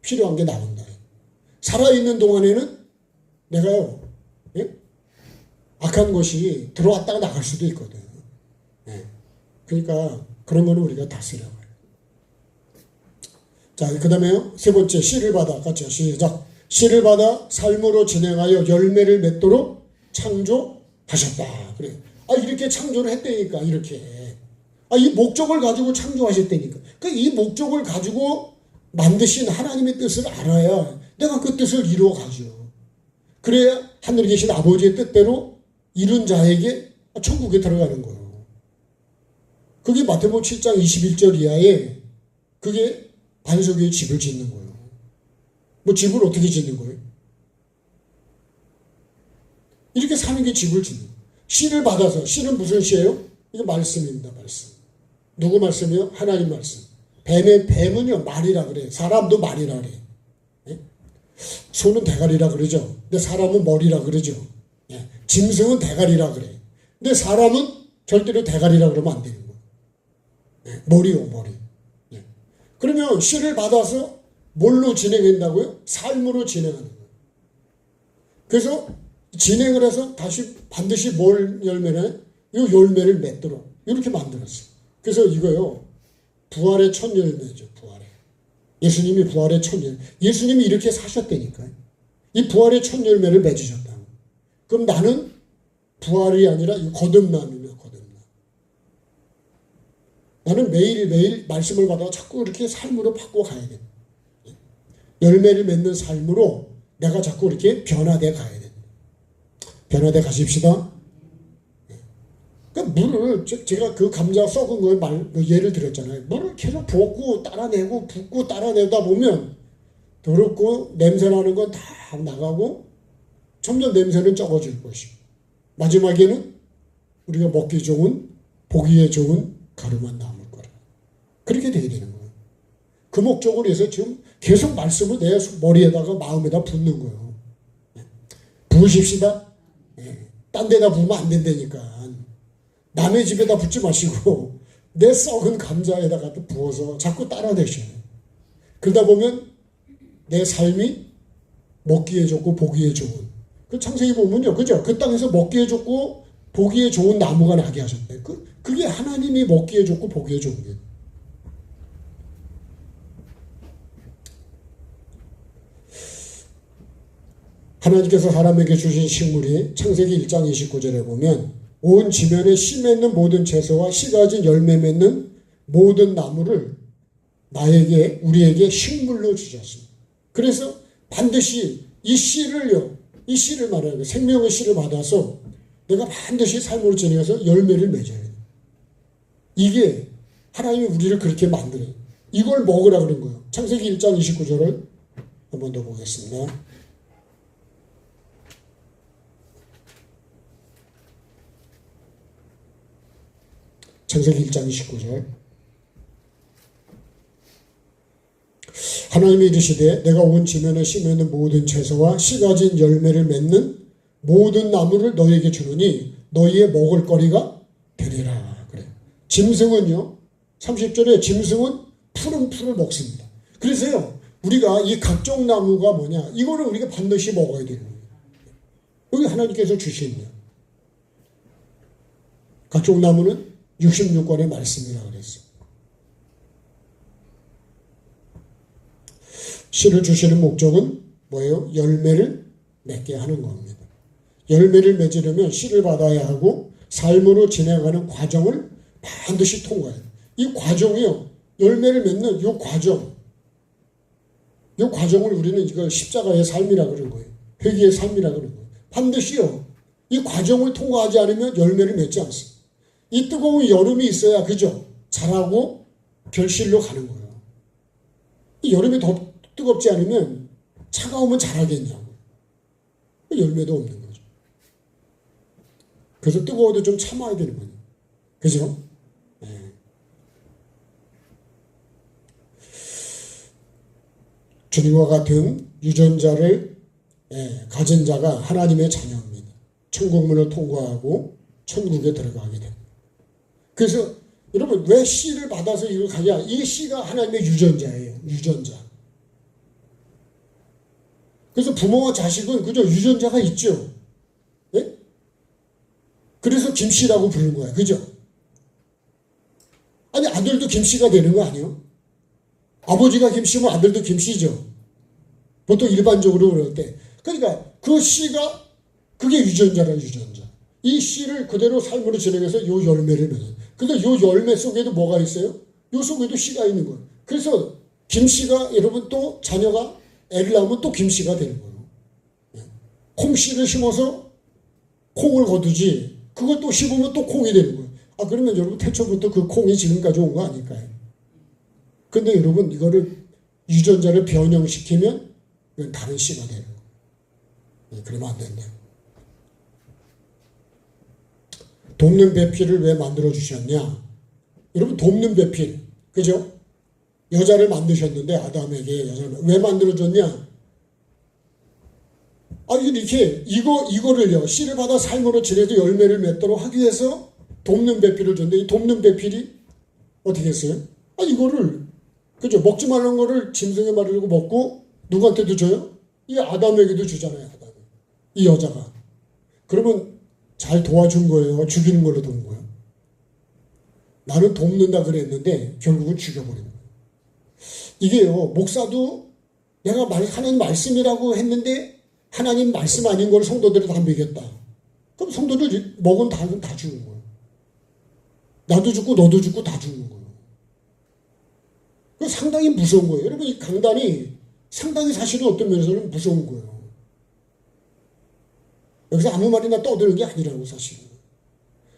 필요한 게 나온다. 살아있는 동안에는 내가요, 예? 악한 것이 들어왔다가 나갈 수도 있거든. 예. 그러니까 그런 거는 우리가 다스려야 해요. 자, 그 다음에요, 세 번째, 씨를 받아. 같이 시작. 씨를 받아 삶으로 진행하여 열매를 맺도록 창조하셨다. 그래요. 이렇게 창조를 했다니까, 이렇게. 이 목적을 가지고 창조하셨다니까. 그러니까 이 목적을 가지고 만드신 하나님의 뜻을 알아야 내가 그 뜻을 이루어가죠. 그래야 하늘에 계신 아버지의 뜻대로 이룬 자에게 천국에 들어가는 거예요. 그게 마태복음 7장 21절 이하에 그게 반석의 집을 짓는 거예요. 뭐 집을 어떻게 짓는 거예요? 이렇게 사는 게 집을 짓는 거예요. 씨를 받아서, 씨는 무슨 씨예요? 이거 말씀입니다. 말씀. 누구 말씀이요? 하나님 말씀. 뱀은요, 말이라 그래. 사람도 말이라 그래. 예? 소는 대가리라 그러죠. 근데 사람은 머리라 그러죠. 예? 짐승은 대가리라 그래. 근데 사람은 절대로 대가리라 그러면 안 되는 거예요. 예? 머리요, 머리. 예? 그러면 씨를 받아서 뭘로 진행한다고요? 삶으로 진행하는 거예요. 그래서 진행을 해서 다시 반드시 뭘 열매냐? 이 열매를 맺도록 이렇게 만들었어요. 그래서 이거요, 부활의 첫 열매죠. 부활의. 예수님이 부활의 첫 열매. 예수님이 이렇게 사셨다니까요. 이 부활의 첫 열매를 맺으셨다고. 그럼 나는 부활이 아니라 거듭남이며 거듭남. 나는 매일매일 말씀을 받아 자꾸 이렇게 삶으로 바꿔 가야 돼. 열매를 맺는 삶으로 내가 자꾸 이렇게 변화돼 가야 돼. 변화돼 가십시다. 그러니까 물을, 제가 그 감자 썩은 거에 예를 들었잖아요. 물을 계속 붓고 따라내고 붓고 따라내다 보면 더럽고 냄새나는 건 다 나가고 점점 냄새는 적어질 것이고 마지막에는 우리가 먹기 좋은, 보기에 좋은 가루만 남을 거라. 그렇게 돼야 되는 거예요. 그 목적으로 해서 지금 계속 말씀을 내 머리에다가 마음에다 붓는 거예요. 부으십시다. 딴 데다 부으면 안 된다니까. 남의 집에다 붓지 마시고 내 썩은 감자에다가 부어서 자꾸 따라내셔요. 그러다 보면 내 삶이 먹기에 좋고 보기에 좋은, 그 창세기 보면요, 그죠? 그 땅에서 먹기에 좋고 보기에 좋은 나무가 나게 하셨대. 그게 하나님이 먹기에 좋고 보기에 좋은 게. 하나님께서 사람에게 주신 식물이 창세기 1장 29절에 보면 온 지면에 씨 맺는 모든 채소와 씨 가진 열매 맺는 모든 나무를 나에게, 우리에게 식물로 주셨습니다. 그래서 반드시 이 씨를 말하는 거예요. 생명의 씨를 받아서 내가 반드시 삶으로 진행해서 열매를 맺어야 돼요. 이게 하나님이 우리를 그렇게 만들어요. 이걸 먹으라 그런 거예요. 창세기 1장 29절을 한 번 더 보겠습니다. 창세기 1장 29절. 하나님이 이르시되 내가 온 지면에 씨 맺는 모든 채소와 씨 가진 열매를 맺는 모든 나무를 너희에게 주노니 너희의 먹을 거리가 되리라. 그래. 짐승은요, 30절에 짐승은 푸른 풀을 먹습니다. 그래서요, 우리가 이 각종 나무가 뭐냐, 이거를 우리가 반드시 먹어야 되는 거예요. 여기 하나님께서 주시네요. 각종 나무는 66권의 말씀이라고 그랬어요. 씨를 주시는 목적은 뭐예요? 열매를 맺게 하는 겁니다. 열매를 맺으려면 씨를 받아야 하고 삶으로 진행하는 과정을 반드시 통과해요. 이 과정이요, 열매를 맺는 이 과정을 우리는 이걸 십자가의 삶이라 그런 거예요. 회개의 삶이라 그런 거예요. 반드시요, 이 과정을 통과하지 않으면 열매를 맺지 않습니다. 이 뜨거운 여름이 있어야, 그죠? 자라고 결실로 가는 거예요. 이 여름이 더 뜨겁지 않으면 차가우면 자라겠냐고. 열매도 없는 거죠. 그래서 뜨거워도 좀 참아야 되는 거예요. 그죠? 네. 주님과 같은 유전자를 가진 자가 하나님의 자녀입니다. 천국문을 통과하고 천국에 들어가게 됩니다. 그래서 여러분 왜 씨를 받아서 이걸 가냐? 이 씨가 하나님의 유전자예요. 유전자. 그래서 부모와 자식은 그저 유전자가 있죠. 네? 그래서 김씨라고 부르는 거야. 그죠? 아니 아들도 김씨가 되는 거 아니에요? 아버지가 김씨면 아들도 김씨죠. 보통 일반적으로 그럴 때. 그러니까 그 씨가 그게 유전자라 유전자. 이 씨를 그대로 삶으로 진행해서 요 열매를 맺어요. 근데 요 열매 속에도 뭐가 있어요? 요 속에도 씨가 있는 거예요. 그래서 김씨가 여러분 또 자녀가 애를 낳으면 또 김씨가 되는 거예요. 콩씨를 심어서 콩을 거두지 그걸 또 심으면 또 콩이 되는 거예요. 아 그러면 여러분 태초부터 그 콩이 지금까지 온 거 아닐까요? 근데 여러분 이거를 유전자를 변형시키면 이건 다른 씨가 되는 거예요. 그러면 안 된다. 돕는 배필을 왜 만들어 주셨냐? 여러분 돕는 배필, 그죠? 여자를 만드셨는데 아담에게 여자를 왜 만들어 줬냐? 아 이렇게 이거를요 씨를 받아 삶으로 지내서 열매를 맺도록 하기 위해서 돕는 배필을 줬는데 이 돕는 배필이 어떻게 했어요? 아 이거를 그죠? 먹지 말라는 거를 짐승에 말리고 먹고 누구한테도 줘요? 이 아담에게도 주잖아요. 아담. 이 여자가. 그러면 잘 도와준 거예요? 죽이는 걸로 도운 거예요? 나는 돕는다 그랬는데 결국은 죽여버린 거예요. 이게요. 목사도 내가 하나님 말씀이라고 했는데 하나님 말씀 아닌 걸 성도들이 다 먹였다. 그럼 성도들 먹은 다 죽은 거예요. 나도 죽고 너도 죽고 다 죽는 거예요. 상당히 무서운 거예요. 여러분 이 강단이 상당히 사실은 어떤 면에서는 무서운 거예요. 여기서 아무 말이나 떠드는 게 아니라고 사실은.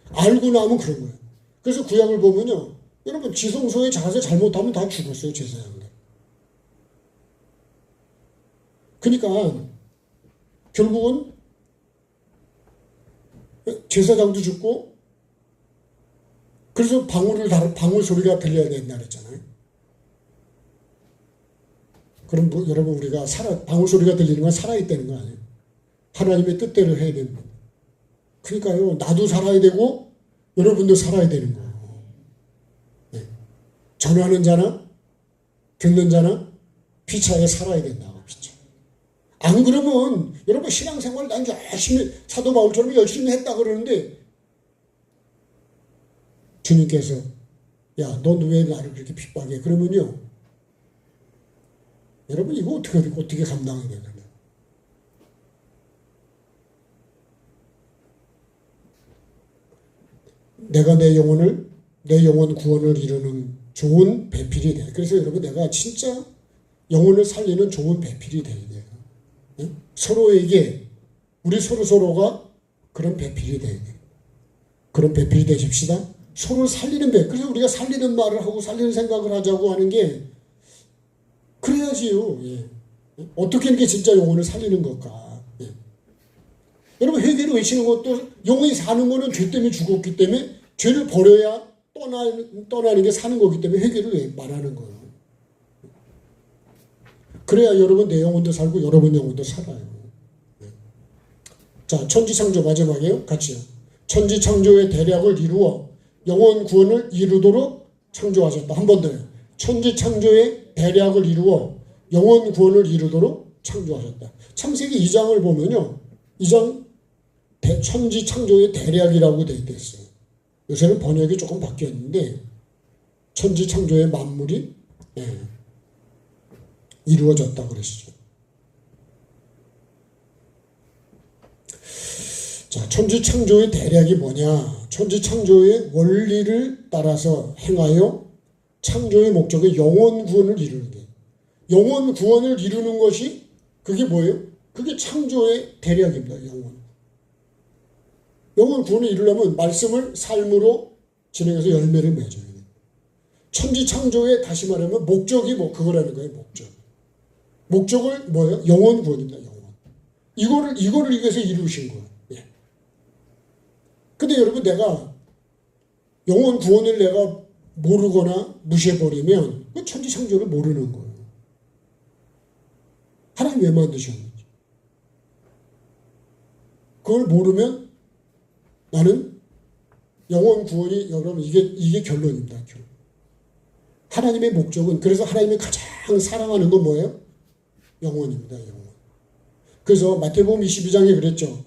알고 나면 그런 거예요. 그래서 구약을 보면요. 여러분 지성소에 자서 잘못하면 다 죽었어요. 제사장들. 그러니까 결국은 제사장도 죽고 그래서 방울 소리가 들려야 된다 그랬잖아요. 그럼 여러분 우리가 방울 소리가 들리는 건 살아있다는 거 아니에요? 하나님의 뜻대로 해야 됩니다. 그러니까요. 나도 살아야 되고 여러분도 살아야 되는 거예요. 네. 전하는 자나 듣는 자나 피차에 살아야 된다고 피차. 안 그러면 여러분 신앙생활 난 열심히 사도 바울처럼 열심히 했다 그러는데 주님께서 야, 넌 왜 나를 그렇게 핍박해? 그러면요. 여러분 이거 어떻게 감당해야 되나? 내가 내 영혼 구원을 이루는 좋은 배필이 돼. 그래서 여러분 내가 진짜 영혼을 살리는 좋은 배필이 돼야 돼요. 네? 서로에게 우리 서로가 그런 배필이 돼야 돼요. 그런 배필이 되십시다. 서로 살리는 그래서 우리가 살리는 말을 하고 살리는 생각을 하자고 하는 게 그래야지요. 예. 어떻게 이렇게 진짜 영혼을 살리는 걸까? 예. 여러분 회개를 외치는 것도 영혼이 사는 거는 죄 때문에 죽었기 때문에 죄를 버려야 떠나는 게 사는 거기 때문에 회개를 말하는 거예요. 그래야 여러분 내 영혼도 살고 여러분 영혼도 살아요. 예. 자 천지창조 마지막에요. 같이요. 천지창조의 대략을 이루어 영혼 구원을 이루도록 창조하셨다. 한 번 더요. 천지창조의 대략을 이루어 영혼 구원을 이루도록 창조하셨다. 창세기 2장을 보면요. 2장 천지창조의 대략이라고 되어 있어요. 요새는 번역이 조금 바뀌었는데 천지창조의 만물이 이루어졌다고 그러시죠. 자, 천지창조의 대략이 뭐냐? 천지창조의 원리를 따라서 행하여 창조의 목적의 영혼 구원을 이루는 게 영혼 구원을 이루는 것이 그게 뭐예요? 그게 창조의 대략입니다. 영혼 구원을 이루려면 말씀을 삶으로 진행해서 열매를 맺어야 돼요. 천지창조의 다시 말하면 목적이 그거라는 거예요. 목적을 뭐예요? 영혼 구원입니다. 영혼. 이거를 위해서 이루신 거예요. 예. 근데 여러분, 내가 영원 구원을 내가 모르거나 무시해버리면 그 천지창조를 모르는 거예요. 하나님 왜 만드셨는지. 그걸 모르면 나는 영원 구원이, 여러분, 이게 결론입니다. 결론. 하나님의 목적은, 그래서 하나님이 가장 사랑하는 건 뭐예요? 영혼입니다. 영혼. 그래서 마태복음 22장에 그랬죠.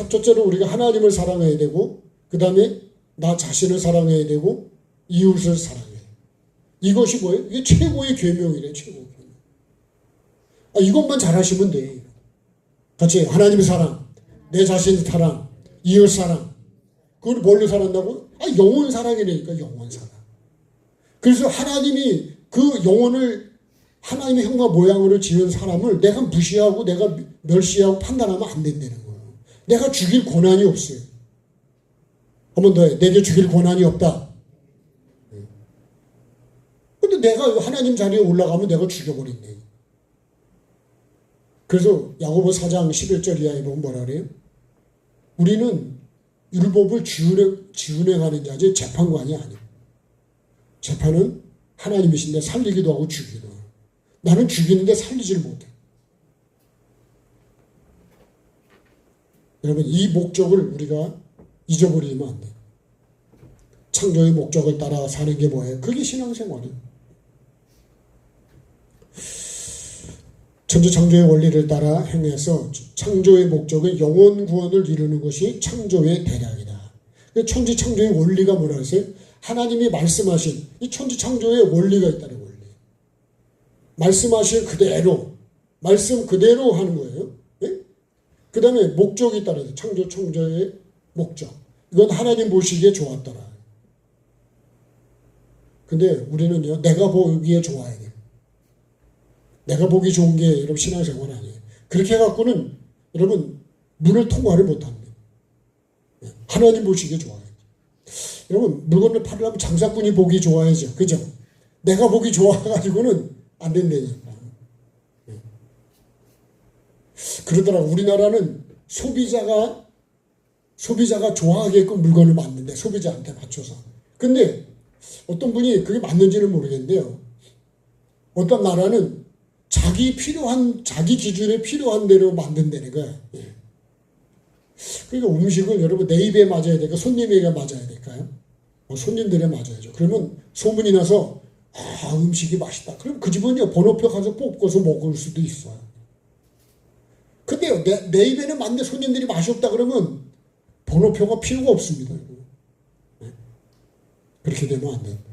첫째로 우리가 하나님을 사랑해야 되고, 그 다음에 나 자신을 사랑해야 되고, 이웃을 사랑해야 돼요. 이것이 뭐예요? 이게 최고의 계명이래요. 최고의 계명. 이것만 잘하시면 돼요. 같이 하나님의 사랑, 내 자신의 사랑, 이웃 사랑. 그걸 뭘로 살았다고? 영혼 사랑이라니까. 영혼 사랑. 그래서 하나님이 그 영혼을 하나님의 형과 모양으로 지은 사람을 내가 무시하고 내가 멸시하고 판단하면 안 된다는 거예요. 내가 죽일 권한이 없어요. 한 번 더 해. 내게 죽일 권한이 없다. 근데 내가 하나님 자리에 올라가면 내가 죽여버린대. 그래서 야고보 4장 11절 이하에 보면 뭐라 그래요? 우리는 율법을 지운해가는 자지 재판관이 아니에요. 재판은 하나님이신데 살리기도 하고 죽이기도 하고. 나는 죽이는데 살리지를 못해. 여러분, 이 목적을 우리가 잊어버리면 안 돼요. 창조의 목적을 따라 사는 게 뭐예요? 그게 신앙생활이에요. 천지창조의 원리를 따라 행해서 창조의 목적은 영원 구원을 이루는 것이 창조의 대략이다. 천지창조의 원리가 뭐라 그랬어요? 하나님이 말씀하신 이 천지창조의 원리가 있다는 원리. 말씀하신 그대로, 말씀 그대로 하는 거예요. 예? 그 다음에 목적이 따라서 창조의 목적. 이건 하나님 보시기에 좋았더라. 근데 우리는요, 내가 보기에 좋아야 돼요. 내가 보기 좋은 게 여러분 신앙생활 아니에요. 그렇게 해갖고는 여러분 문을 통과를 못합니다. 하나님 보시기에 좋아요. 여러분 물건을 팔려면 장사꾼이 보기 좋아야죠. 그죠? 내가 보기 좋아가지고는 안 된다니까. 그러더라고. 우리나라는 소비자가 좋아하게끔 물건을 만드는데 소비자한테 맞춰서. 근데 어떤 분이 그게 맞는지는 모르겠는데요. 어떤 나라는 자기 기준에 필요한 대로 만든다는 거야. 예. 그러니까 음식을 여러분 내 입에 맞아야 될까? 손님에게 맞아야 될까요? 손님들에 맞아야죠. 그러면 소문이 나서, 음식이 맛있다. 그럼 그 집은요, 번호표 가서 뽑고서 먹을 수도 있어요. 근데요, 내 입에는 맞는데 손님들이 맛이 없다 그러면 번호표가 필요가 없습니다. 예. 그렇게 되면 안 됩니다.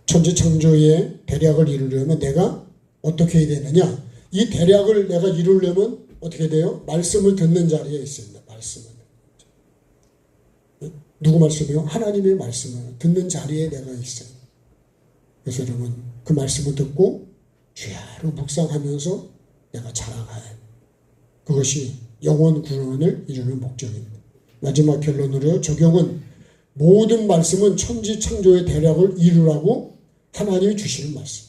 천지창조의 대략을 이루려면 내가 어떻게 해야 되느냐? 이 대략을 내가 이루려면 어떻게 돼요? 말씀을 듣는 자리에 있습니다. 말씀을. 누구 말씀이요? 하나님의 말씀을 듣는 자리에 내가 있어요. 그래서 여러분 그 말씀을 듣고 주야로 묵상하면서 내가 자라가야 해요. 그것이 영원 구원을 이루는 목적입니다. 마지막 결론으로 적용은 모든 말씀은 천지창조의 대략을 이루라고 하나님이 주시는 말씀.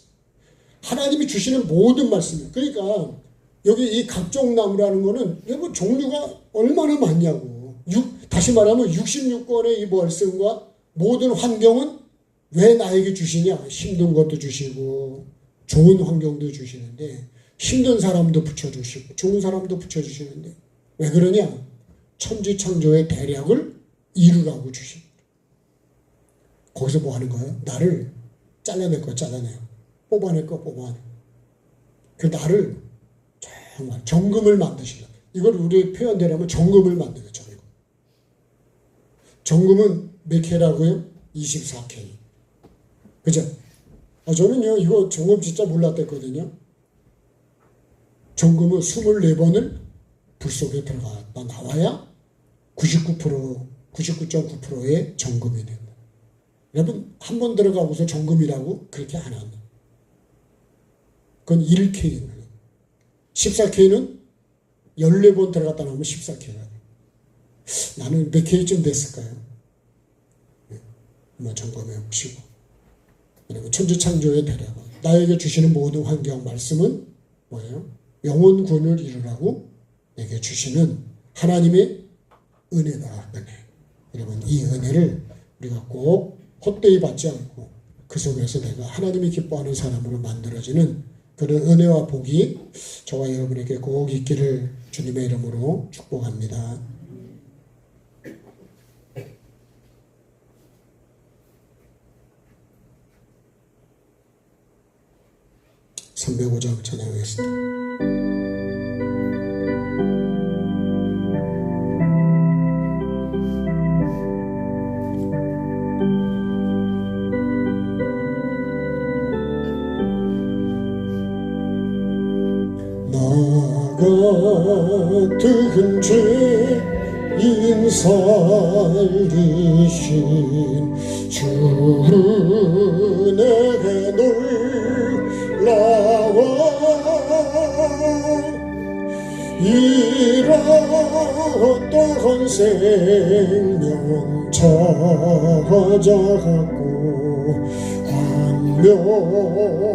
하나님이 주시는 모든 말씀이에요. 그러니까 여기 이 각종나무라는 거는 여러분 종류가 얼마나 많냐고. 다시 말하면 66권의 이 말씀과 모든 환경은 왜 나에게 주시냐. 힘든 것도 주시고 좋은 환경도 주시는데 힘든 사람도 붙여주시고 좋은 사람도 붙여주시는데 왜 그러냐. 천지창조의 대략을 이루라고 주십니다. 거기서 뭐 하는 거예요? 나를 잘라낼 거 잘라내요. 뽑아낼 거 뽑아내요. 그 나를 정말 정금을 만드시려. 이걸 우리 표현대로하면 정금을 만드는 거죠. 정금은 몇 K라고요? 24K. 그죠? 저는요, 이거 정금 진짜 몰랐댔거든요. 정금은 24번을 불 속에 들어갔다 나와야 99.9%의 정금이 된다. 여러분, 한 번 들어가고서 정금이라고 그렇게 안 합니다. 그건 1K입니다. 14K는 14번 들어갔다 나오면 14K가 돼요. 나는 몇 K쯤 됐을까요? 한번 점검해 보시고. 그리고 천지창조의 대략은 나에게 주시는 모든 환경 말씀은 뭐예요? 영혼 구원을 이루라고 내게 주시는 하나님의 은혜다. 은혜. 여러분, 이 은혜를 우리가 꼭 헛되이 받지 않고 그 속에서 내가 하나님이 기뻐하는 사람으로 만들어지는 그런 은혜와 복이 저와 여러분에게 꼭 있기를 주님의 이름으로 축복합니다. 305장 찬양하겠습니다. 같은 죄인 살리신 주 은혜에 놀라워 잃었던 생명 찾아갔고 광명으로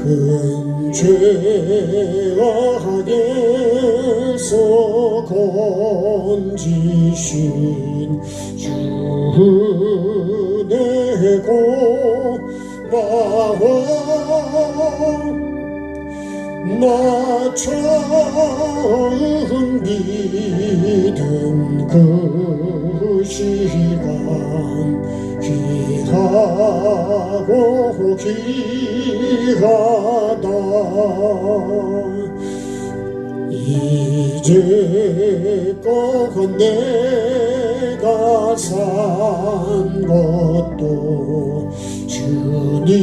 큰 죄악에서 건지신 주 은혜 고마워 나 처음 믿은 그 시간 귀하고 귀하다 이제껏 내가 산 것도 주님의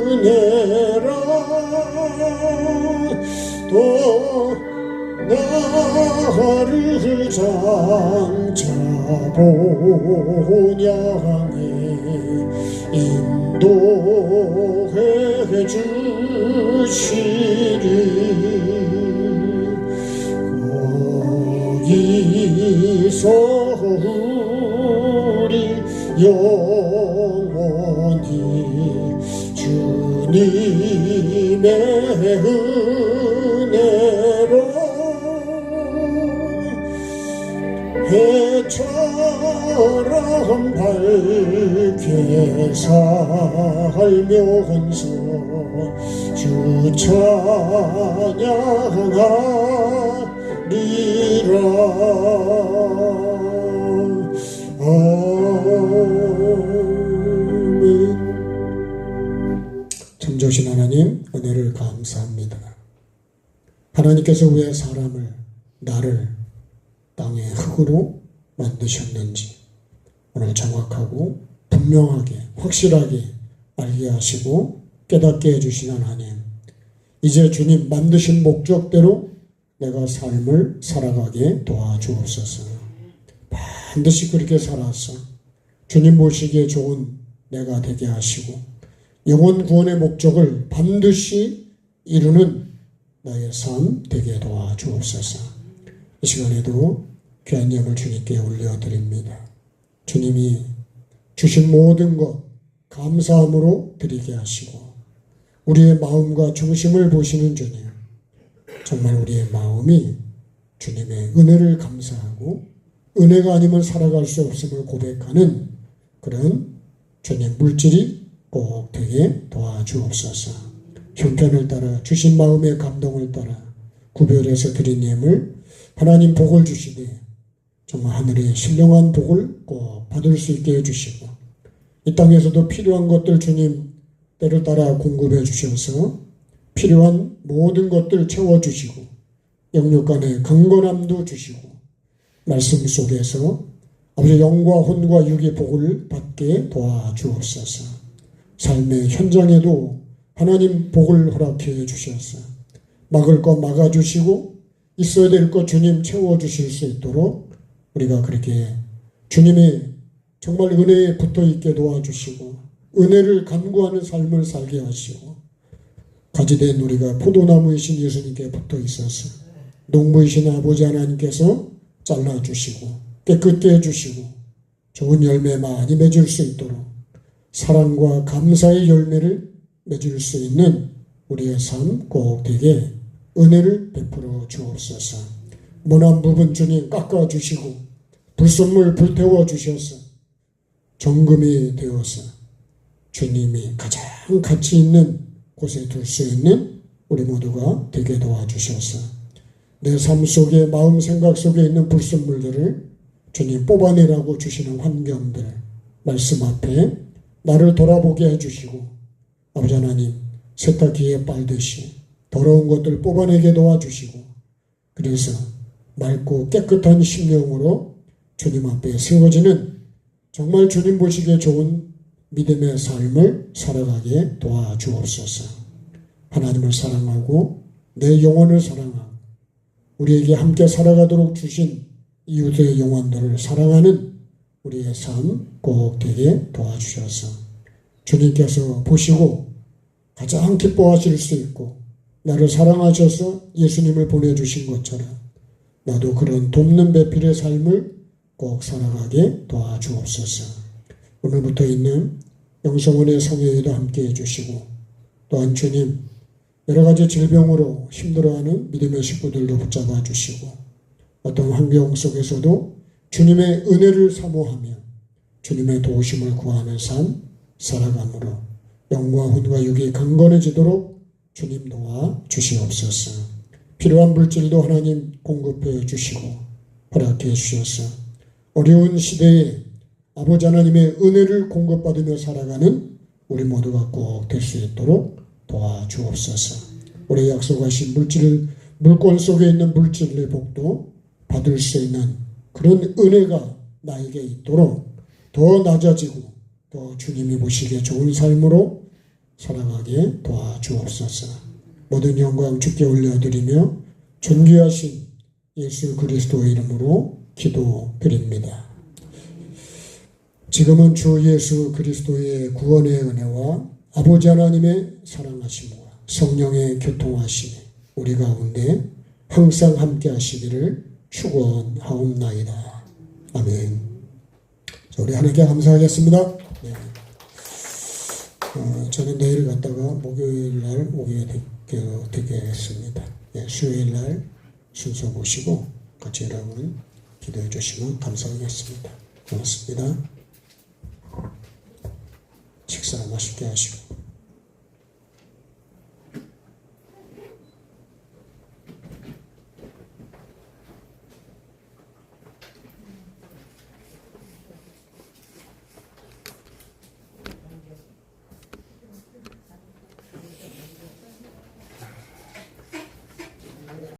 은혜라 또 나를 장차 본 향해 인도해 주시리 거기서 우리 영원히 주님의 은혜로 해처럼 밝게 살면서 주 찬양하리라 아멘. 참 좋으신 하나님 은혜를 감사합니다. 하나님께서 왜 사람을 나를 땅의 흙으로 만드셨는지 오늘 정확하고 분명하게 확실하게 알게 하시고 깨닫게 해주신 하나님 이제 주님 만드신 목적대로 내가 삶을 살아가게 도와주옵소서. 반드시 그렇게 살아서 주님 보시기에 좋은 내가 되게 하시고 영혼 구원의 목적을 반드시 이루는 나의 삶 되게 도와주옵소서. 이 시간에도 귀한 예물 주님께 올려드립니다. 주님이 주신 모든 것 감사함으로 드리게 하시고 우리의 마음과 중심을 보시는 주님 정말 우리의 마음이 주님의 은혜를 감사하고 은혜가 아니면 살아갈 수 없음을 고백하는 그런 주님 물질이 꼭 되게 도와주옵소서. 형편을 따라 주신 마음의 감동을 따라 구별해서 드린 예물 하나님 복을 주시되 정말 하늘의 신령한 복을 꼭 받을 수 있게 해주시고 이 땅에서도 필요한 것들 주님 때를 따라 공급해 주셔서 필요한 모든 것들 채워주시고 영육간의 강건함도 주시고 말씀 속에서 아버지 영과 혼과 육의 복을 받게 도와주옵소서. 삶의 현장에도 하나님 복을 허락해 주셔서 막을 것 막아주시고 있어야 될 것 주님 채워주실 수 있도록 우리가 그렇게 주님의 정말 은혜에 붙어있게 도와주시고 은혜를 간구하는 삶을 살게 하시고 가지된 우리가 포도나무이신 예수님께 붙어있어서 농부이신 아버지 하나님께서 잘라주시고 깨끗게 해주시고 좋은 열매 많이 맺을 수 있도록 사랑과 감사의 열매를 맺을 수 있는 우리의 삶 꼭 되게 은혜를 베풀어 주옵소서. 모난 부분 주님 깎아주시고 불순물 불태워 주셔서 정금이 되어서 주님이 가장 가치 있는 곳에 둘 수 있는 우리 모두가 되게 도와주셔서 내 삶 속에 마음 생각 속에 있는 불순물들을 주님 뽑아내라고 주시는 환경들 말씀 앞에 나를 돌아보게 해주시고 아버지 하나님 세탁기에 빨듯이 더러운 것들 뽑아내게 도와주시고 그래서 맑고 깨끗한 심령으로 주님 앞에 세워지는 정말 주님 보시기에 좋은 믿음의 삶을 살아가게 도와주옵소서. 하나님을 사랑하고 내 영혼을 사랑하고 우리에게 함께 살아가도록 주신 이웃의 영혼들을 사랑하는 우리의 삶 꼭 되게 도와주셔서 주님께서 보시고 가장 기뻐하실 수 있고 나를 사랑하셔서 예수님을 보내주신 것처럼 나도 그런 돕는 배필의 삶을 꼭 살아가게 도와주옵소서. 오늘부터 있는 영성원의 성회에도 함께 해주시고 또한 주님 여러 가지 질병으로 힘들어하는 믿음의 식구들도 붙잡아 주시고 어떤 환경 속에서도 주님의 은혜를 사모하며 주님의 도우심을 구하는 삶 살아감으로 영과 혼과 육이 강건해지도록 주님 도와 주시옵소서. 필요한 물질도 하나님 공급해 주시고 허락해 주셔서 어려운 시대에 아버지 하나님의 은혜를 공급받으며 살아가는 우리 모두가 꼭 될 수 있도록 도와주옵소서. 우리 약속하신 물권 속에 있는 물질의 복도 받을 수 있는 그런 은혜가 나에게 있도록 더 낮아지고 더 주님이 보시기에 좋은 삶으로 살아가게 도와주옵소서. 모든 영광 주께 올려드리며 존귀하신 예수 그리스도의 이름으로 기도드립니다. 지금은 주 예수 그리스도의 구원의 은혜와 아버지 하나님의 사랑하심과 성령의 교통하심이 우리 가운데 항상 함께 하시기를 축원하옵나이다. 아멘. 우리 하나님께 감사하겠습니다. 네. 저는 내일 갔다가 목요일 날 오게 되겠습니다. 네, 수요일 날 순서 보시고 같이 여러분 기도해 주시면 감사하겠습니다. 고맙습니다. 식사 맛있게 하시고.